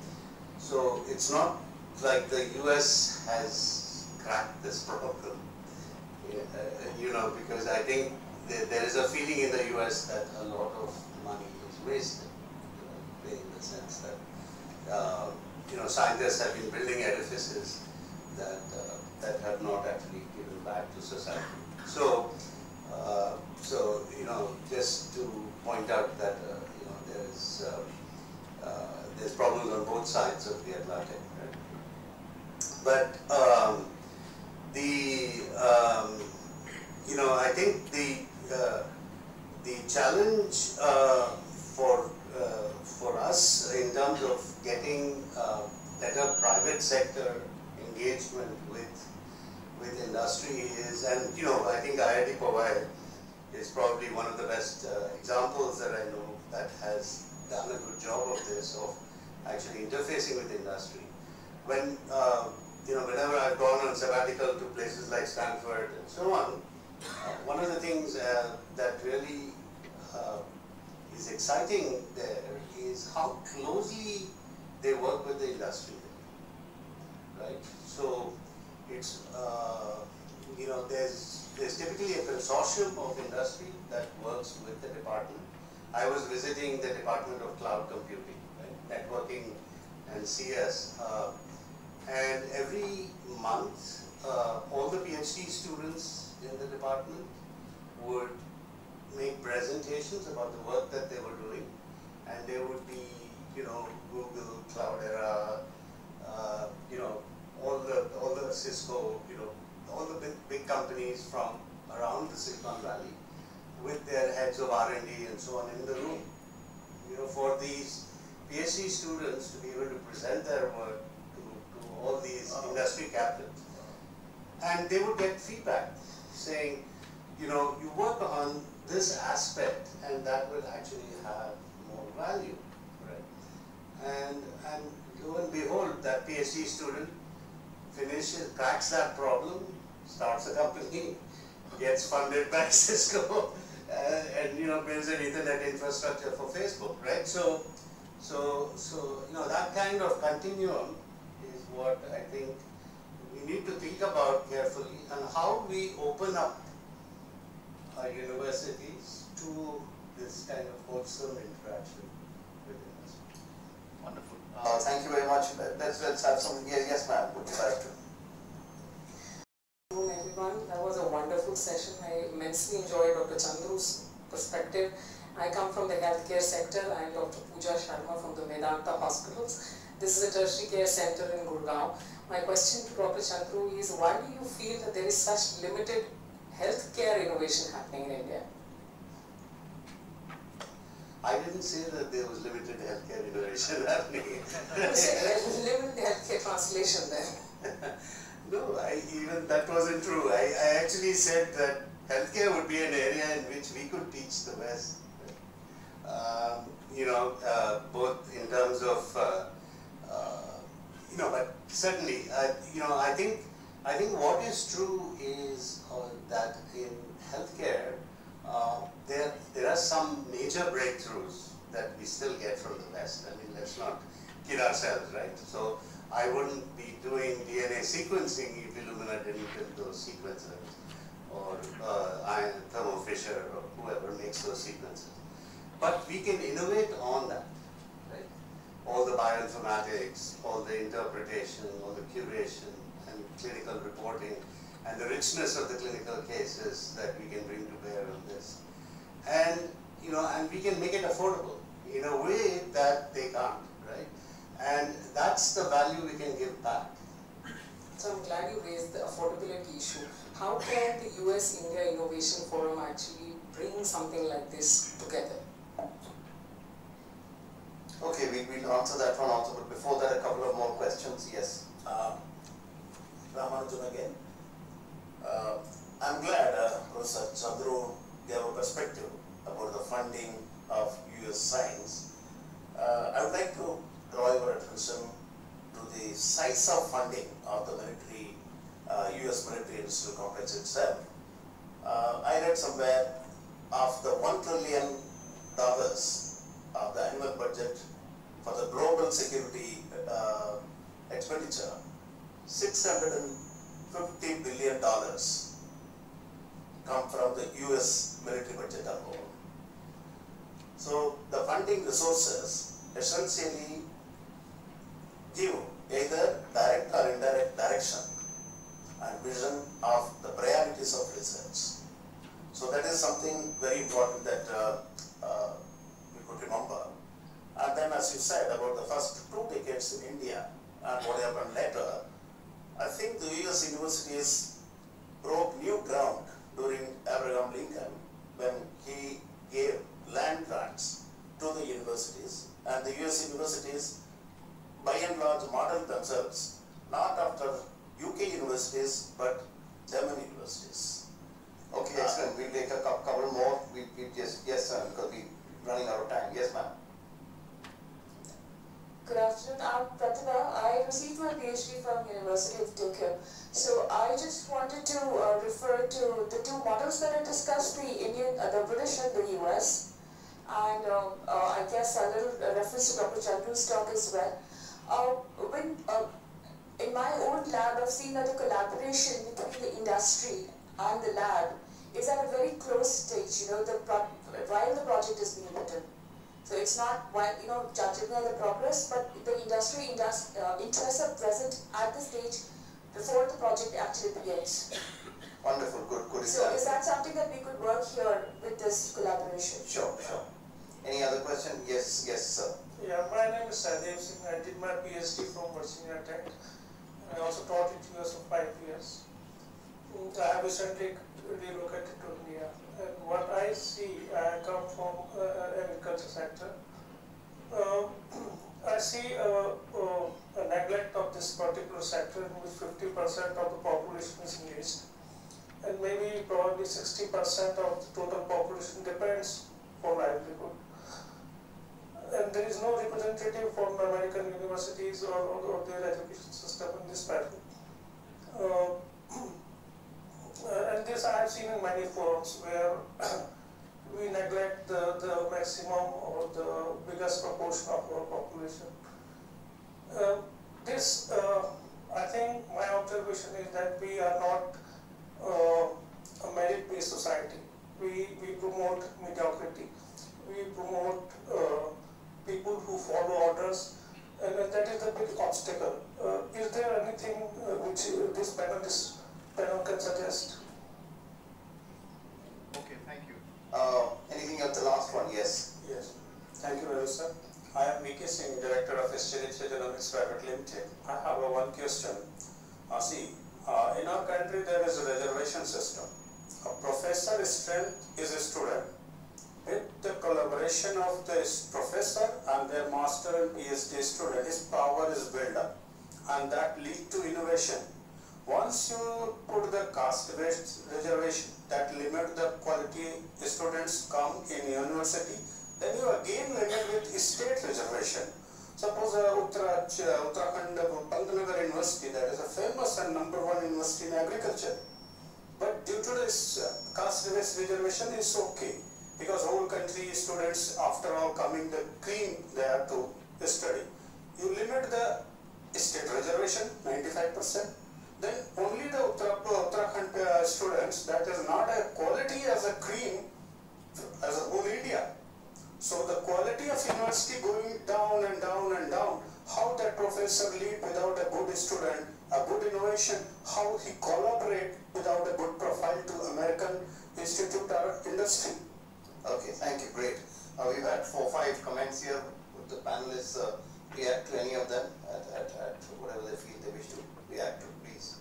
it's not like the US has cracked this problem, because I think there is a feeling in the US that a lot of money is wasted, in the sense that scientists have been building edifices that that have not actually given back to society. So, just to point out that there's problems on both sides of the Atlantic, right? But I think the challenge for us in terms of getting better private sector engagement with industry is, and I think IIT Powai is probably one of the best examples that I know that has done a good job of this, of actually interfacing with industry. Whenever I've gone on sabbatical to places like Stanford and so on, one of the things that really is exciting there is how closely they work with the industry, right? So it's there's typically a consortium of industry that works with the department. I was visiting the Department of Cloud Computing, right? Networking and CS, and every month all the PhD students in the department would make presentations about the work that they were doing, and there would be Google, Cloudera, all the Cisco, all the big companies from around the Silicon Valley with their heads of R&D and so on in the room. For these PhD students to be able to present their work to all these industry captains. And they would get feedback saying, you work on this aspect and that will actually have more value, right? And lo and behold, that PhD student cracks that problem, starts a company, gets funded by Cisco, and builds an Ethernet infrastructure for Facebook, right? So that kind of continuum is what I think we need to think about carefully, and how we open up our universities to this kind of wholesome interaction with industry. Wonderful. Thank you very much. Let's have some. Yes, ma'am. Would you like to? Good afternoon, everyone. That was a wonderful session. I immensely enjoyed Dr. Chandru's perspective. I come from the healthcare sector. I am Dr. Pooja Sharma from the Medanta Hospitals. This is a tertiary care center in Gurgaon. My question to Dr. Chandru is, why do you feel that there is such limited healthcare innovation happening in India? I didn't say that there was limited healthcare innovation happening. You said limited healthcare translation then. No, even that wasn't true. I actually said that healthcare would be an area in which we could teach the West. Both in terms of, but certainly, I think what is true is that in healthcare, there are some major breakthroughs that we still get from the West. I mean, let's not kid ourselves, right? So I wouldn't be doing DNA sequencing if Illumina didn't build those sequencers, or Thermo Fisher, or whoever makes those sequences. But we can innovate on that, right? All the bioinformatics, all the interpretation, all the curation and clinical reporting, and the richness of the clinical cases that we can bring to bear on this. And, and we can make it affordable in a way that they can't, right? And that's the value we can give back. So I'm glad you raised the affordability issue. How can the US-India Innovation Forum actually bring something like this together? Okay, we'll answer that one also, but before that, a couple of more questions. Yes. Ramanujan again. I'm glad Professor Chandru gave a perspective about the funding of US science. I would like to draw your attention to the size of funding of the military, US military industrial complex itself. I read somewhere of the $1 trillion of the annual budget for the global security expenditure, $650 billion come from the US military budget alone. So the funding resources essentially give either direct or indirect direction and vision of the priorities of research. So that is something very important that we could remember. And then, as you said about the first 2 decades in India and what happened later, I think the US universities broke new ground during Abraham Lincoln when he gave land grants to the universities, and the US universities by and large modeled themselves not after UK universities but German universities. Okay, excellent. We'll take a couple more. We just, yes, sir, because we're running out of time. Yes, ma'am. Good afternoon, I'm Pratibha. I received my PhD from University of Tokyo. So I just wanted to refer to the 2 models that I discussed, the British and the US. And I guess a little reference to Dr. Chandru's talk as well. In my own lab, I've seen that the collaboration between the industry and the lab is at a very close stage, while the project is being written. So it's not judging the progress, but the industry interests are present at the stage before the project actually begins. Wonderful, good So example. is that something that we could work here with this collaboration? Sure. Any other question? Yes, sir. Yeah, my name is Sadev Singh. I did my PhD from Virginia Tech. I also taught in US for 5 years. I have recently relocated to India. And what I see, I come from agriculture sector. I see a neglect of this particular sector in which 50% of the population is engaged. And maybe probably 60% of the total population depends for livelihood. And there is no representative from American universities or their education system in this matter. And this I have seen in many forums where we neglect the maximum or the biggest proportion of our population. I think my observation is that we are not a merit-based society. We promote mediocrity. We promote people who follow orders, and that is the big obstacle. Is there anything which this panel can suggest? Okay, thank you. Anything else? The last one, yes. Yes. Thank you, Ravi sir. I am VK Singh, Director of SCHA Genomics Private Limited. I have one question. In our country there is a reservation system. A professor's strength is a student. With the collaboration of the professor and their master and PhD student, his power is built up, and that lead to innovation. Once you put the caste-based reservation that limit the quality students come in university, then you again limit with state reservation. Suppose Uttarakhand Pantnagar University, that is a famous and #1 university in agriculture, but due to this caste-based reservation is okay, because whole country students after all coming the cream they have to study. You limit the state reservation 95%. Then only the Uttarakhand students, that is not a quality as a cream as a whole India. So the quality of university going down and down and down, how that professor lead without a good student, a good innovation, how he collaborate without a good profile to American institute or industry. Okay, thank you, great. We've had 4 or 5 comments here. Would the panelists react to any of them at whatever they feel they wish to react to, please?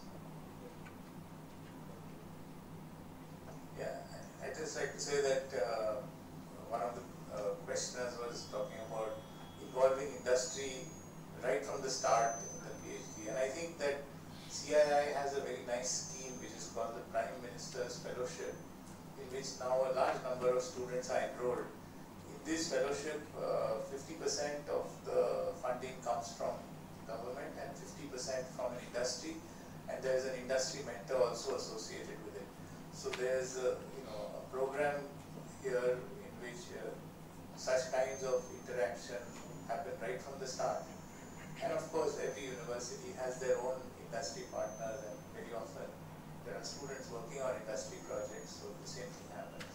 Yeah, I'd just like to say that one of the questioners was talking about involving industry right from the start in the PhD, and I think that CII has a very nice scheme which is called the Prime Minister's Fellowship, in which now a large number of students are enrolled. In this fellowship, 50% of the funding comes from government and 50% from an industry, and there is an industry mentor also associated with it. So there's a program here in which such kinds of interaction happen right from the start. And of course, every university has their own industry partners, and very often there are students working on industry projects, so the same thing happens.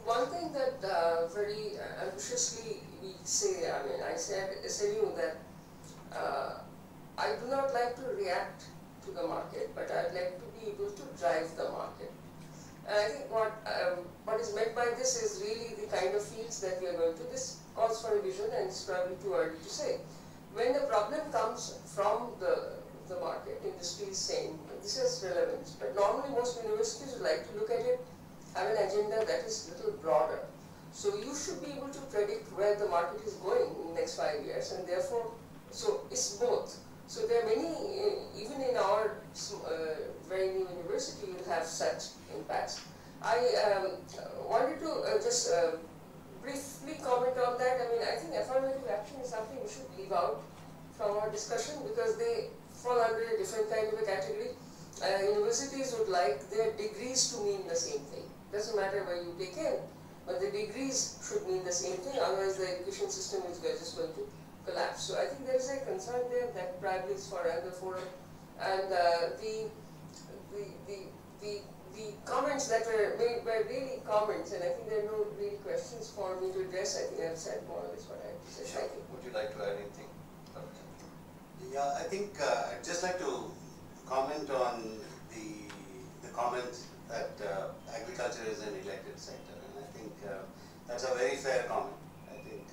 One thing think that very ambitiously we say, I mean, I said SMU that I do not like to react to the market, but I'd like to be able to drive the market. And I think what is meant by this is really the kind of fields that we are going to. This calls for a vision, and it's probably too early to say. When the problem comes from the market, industry is saying this has relevance, but normally most universities would like to look at it, have an agenda that is a little broader. So you should be able to predict where the market is going in the next 5 years, and therefore, so it's both. So there are many, even in our very new university, you will have such impacts. I wanted to just briefly comment on that. I mean, I think affirmative action is something we should leave out from our discussion because they fall under a different kind of a category. Universities would like their degrees to mean the same thing. Doesn't matter where you take in, but the degrees should mean the same thing, otherwise the education system is just going to collapse. So I think there is a concern there that probably is for another forum. And the comments that were made were really comments, and I think there are no really questions for me to address. I think I've said more or less what I have to say. Sure. Would you like to add anything? Yeah, I think I'd just like to comment on the comment that agriculture is an elected sector, and I think that's a very fair comment. I think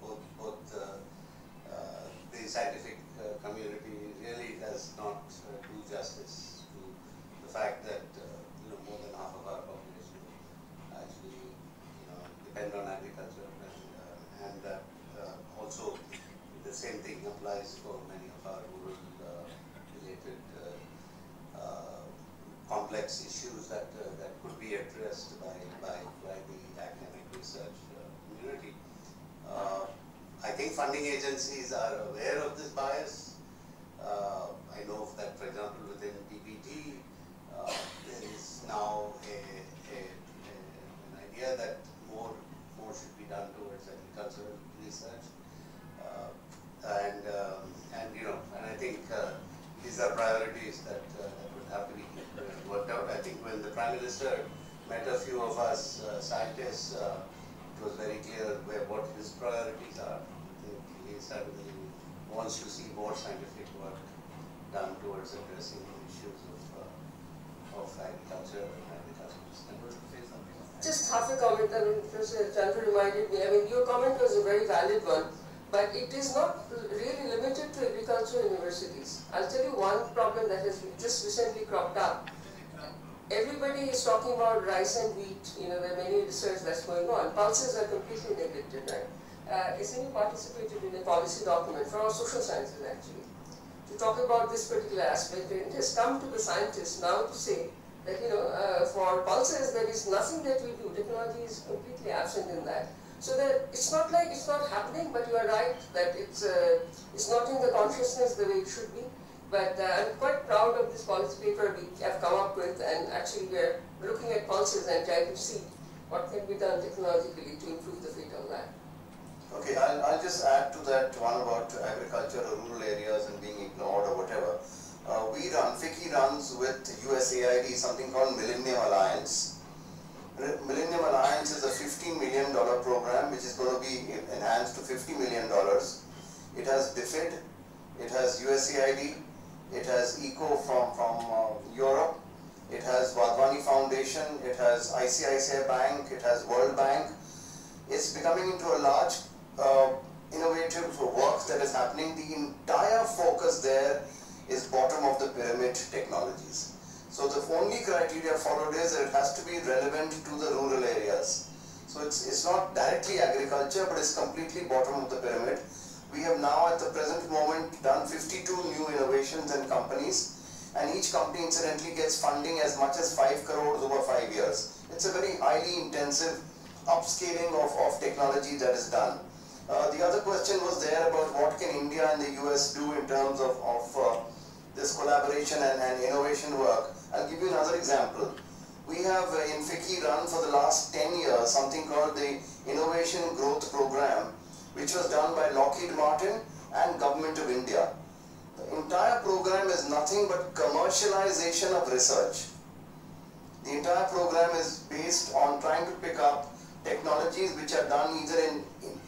both the scientific community really does not do justice to the fact that more than half of our population actually depend on agriculture, and that also the same thing applies for many of our rural related complex issues that could be addressed by the academic research community. I think funding agencies are aware of this bias. I know that, for example, within PPT, there is now an idea that more should be done towards agricultural research, and I think these are priorities that would have to be worked out. I think when the Prime Minister met a few of us scientists, it was very clear what his priorities are. I think he certainly wants to see more scientific work done towards addressing the issues of agriculture and agricultural systems. Just half a comment. I mean, Professor Chandra reminded me. I mean, your comment was a very valid one, but it is not really limited to agricultural universities. I'll tell you one problem that has just recently cropped up. Everybody is talking about rice and wheat. There are many research that's going on. Pulses are completely neglected, right? SMU participated in a policy document from our social sciences actually to talk about this particular aspect. It has come to the scientists now to say that for pulses there is nothing that we do. Technology is completely absent in that. So that it's not like it's not happening, but you are right that it's not in the consciousness the way it should be. But I'm quite proud of this policy paper we have come up with, and actually we are looking at pulses and trying to see what can be done technologically to improve the fate of that. Okay, I'll just add to that one about agriculture or rural areas and being ignored or whatever. FICCI runs with USAID something called Millennium Alliance. Millennium Alliance is a $15 million program which is going to be enhanced to $50 million. It has DFID, it has USAID, it has ECO from Europe, it has Wadhwani Foundation, it has ICICI Bank, it has World Bank. It's becoming into a large innovative work that is happening. The entire focus there is bottom of the pyramid technologies. So the only criteria followed is that it has to be relevant to the rural areas. So it's not directly agriculture, but it's completely bottom of the pyramid. We have now at the present moment done 52 new innovations and companies, and each company incidentally gets funding as much as 5 crores over 5 years. It's a very highly intensive upscaling of technology that is done. The other question was there about what can India and the US do in terms of this collaboration and innovation work. I'll give you another example. We have in FICCI run for the last 10 years something called the Innovation Growth Program, which was done by Lockheed Martin and Government of India. The entire program is nothing but commercialization of research. The entire program is based on trying to pick up technologies which are done either in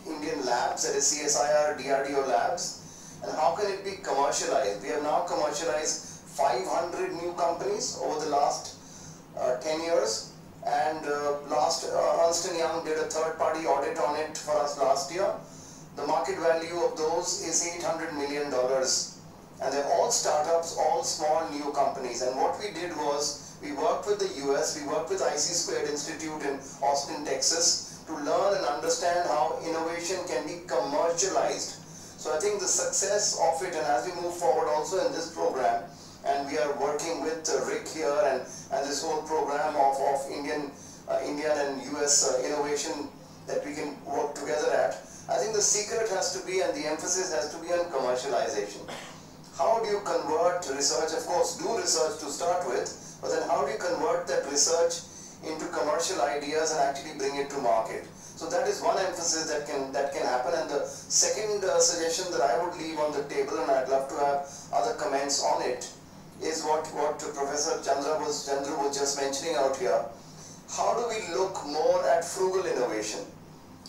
Indian labs, that is CSIR, DRDO labs, and how can it be commercialized? We have now commercialized 500 new companies over the last 10 years, and Ernst & Young did a third-party audit on it for us last year. The market value of those is $800 million, and they're all startups, all small new companies. And what we did was, we worked with the US, we worked with IC Squared Institute in Austin, Texas, to learn and understand how innovation can be commercialized. So I think the success of it, and as we move forward also in this program, and we are working with Rick here and this whole program of Indian and US innovation that we can work together at, I think the secret has to be, and the emphasis has to be on commercialization. How do you convert research? Of course, do research to start with, but then how do you convert that research into commercial ideas and actually bring it to market? So that is one emphasis that can happen. And the second suggestion that I would leave on the table, and I'd love to have other comments on it, is what Professor Chandru was just mentioning out here. How do we look more at frugal innovation?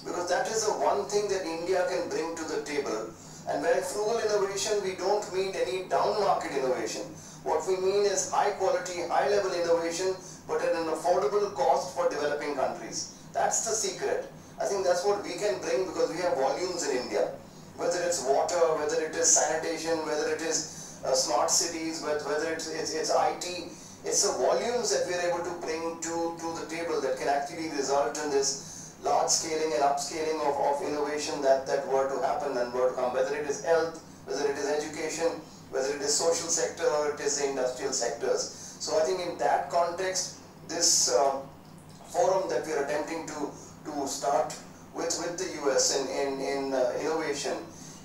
Because that is the one thing that India can bring to the table. And by frugal innovation, we don't mean any down market innovation. What we mean is high quality, high level innovation, but at an affordable cost for developing countries. That's the secret. I think that's what we can bring, because we have volumes in India. Whether it's water, whether it is sanitation, whether it is smart cities, whether it's IT, it's the volumes that we are able to bring to the table that can actually result in this large scaling and upscaling of innovation that were to happen and were to come, whether it is health, whether it is education, whether it is social sector, or it is the industrial sectors. So I think in that context, this forum that we are attempting to start with the US in innovation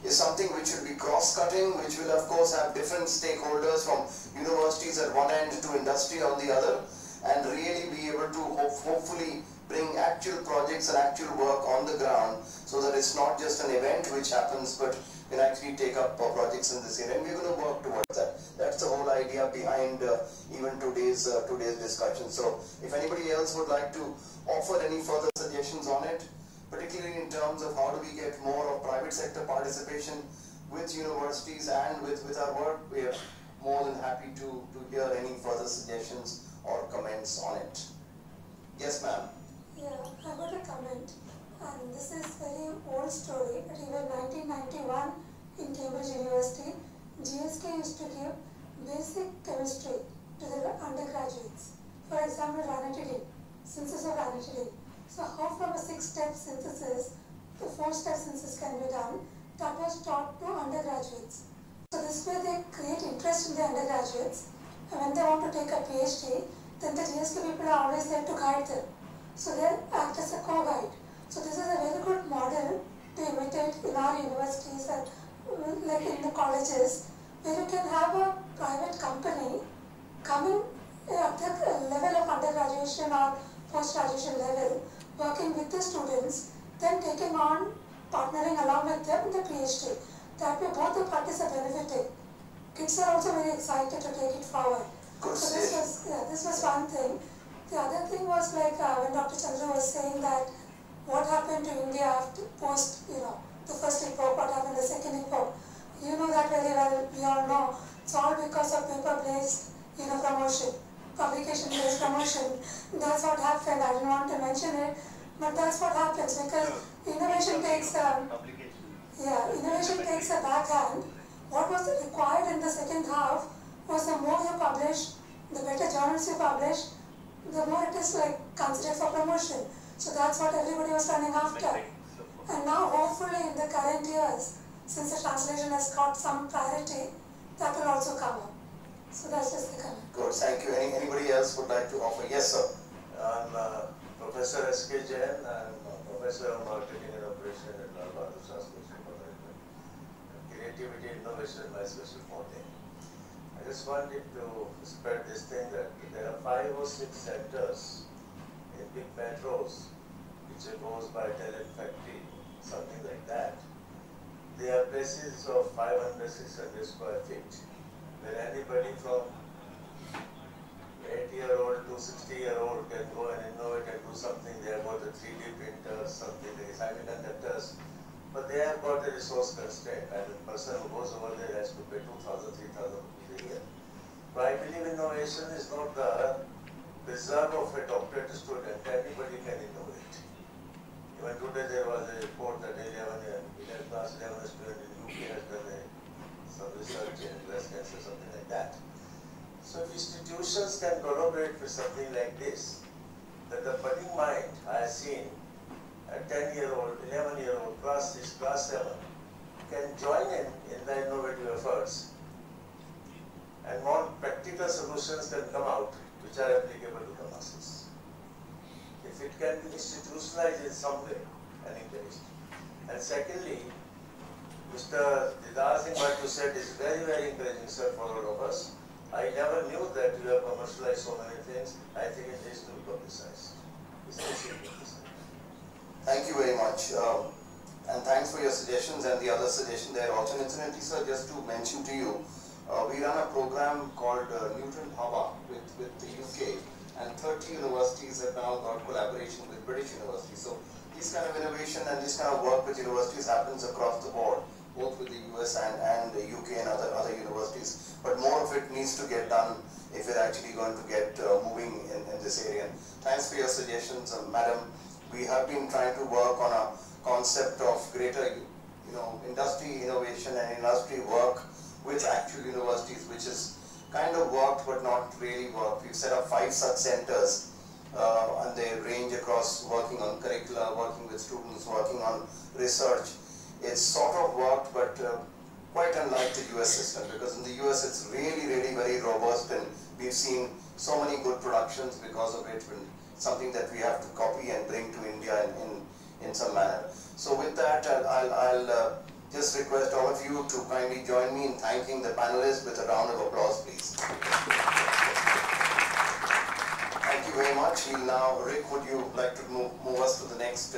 is something which will be cross-cutting, which will of course have different stakeholders from universities at one end to industry on the other, and really be able to hopefully bring actual projects and actual work on the ground, so that it's not just an event which happens, but can actually take up projects in this area, and we're going to work towards that. That's the whole idea behind even today's discussion. So if anybody else would like to offer any further suggestions on it, particularly in terms of how do we get more of private sector participation with universities and with our work, we are more than happy to hear any further suggestions or comments on it. Yes, ma'am. Yeah, I got a comment, and this is very old story, but even 1991 in Cambridge University, GSK used to give basic chemistry to the undergraduates. For example, ranitidine, synthesis of ranitidine. So how from a 6-step synthesis to 4-step synthesis can be done, that was taught to undergraduates. So this way they create interest in the undergraduates, and when they want to take a PhD, then the GSK people are always there to guide them. So they act as a co-guide. So this is a very good model to imitate in our universities and like in the colleges, where you can have a private company coming at the level of undergraduation or post-graduation level, working with the students, then taking on, partnering along with them in the PhD. That way both the parties are benefiting. Kids are also very excited to take it forward. So this was one thing. The other thing was like when Dr. Chandru was saying that what happened to India after post, the first epoch, what happened the second epoch. You know that very well, we all know. It's all because of paper-based, promotion, publication-based promotion. That's what happened. I didn't want to mention it, but that's what happens, because innovation takes innovation takes a backhand. What was required in the second half was the more you publish, the better journals you publish, the more it is like considered for promotion. So that's what everybody was running after. And now hopefully in the current years, since the translation has got some priority, that will also come up. So that's just the comment. Good, thank you. Anybody else would like to offer? Yes, sir. I'm Professor S.K. Jain. I'm Professor of Marketing and Operation at Lal Bahadur Shastri Institute of Management. Creativity, innovation, my special forte. I just wanted to spread this thing that there are 5 or 6 centers in big metros which goes by talent factory, something like that. They are places of 500, 600 square feet, where anybody from 8-year-old to 60-year-old can go and innovate and do something. They have got the 3D print have got a resource constraint, and the person who goes over there has to pay 2,000, 3,000 rupees a year. But I believe innovation is not the reserve of a doctorate student. Anybody can innovate. Even today there was a report that class 11 student in UK has done some research in breast cancer, something like that. So if institutions can collaborate with something like this, that the budding mind I have seen, a 10-year-old, 11-year-old, class 6, class 7, can join in the innovative efforts, and more practical solutions can come out which are applicable to the masses. If it can be institutionalized in some way and encouraged. And secondly, Mr. Didar Singh, what you said is very, very encouraging, sir, for all of us. I never knew that you have commercialized so many things. I think it needs to be publicized. Thank you very much. And thanks for your suggestions and the other suggestion there also. And incidentally, sir, just to mention to you, we run a program called Newton Bhava with the UK, and 30 universities have now got collaboration with British universities. So this kind of innovation and this kind of work with universities happens across the board, both with the US and the UK and other universities. But more of it needs to get done if we're actually going to get moving in this area. Thanks for your suggestions, Madam. We have been trying to work on a concept of greater, industry innovation and industry work with actual universities, which is kind of worked but not really worked. We've set up 5 such centers, and they range across working on curricula, working with students, working on research. It's sort of worked, but quite unlike the US system, because in the US it's really, really very robust, and we've seen so many good productions because of it, and something that we have to copy and bring to India in some manner. So with that, I'll just request all of you to kindly join me in thanking the panelists with a round of applause, please. Thank you very much. We'll now, Rick, would you like to move us to the next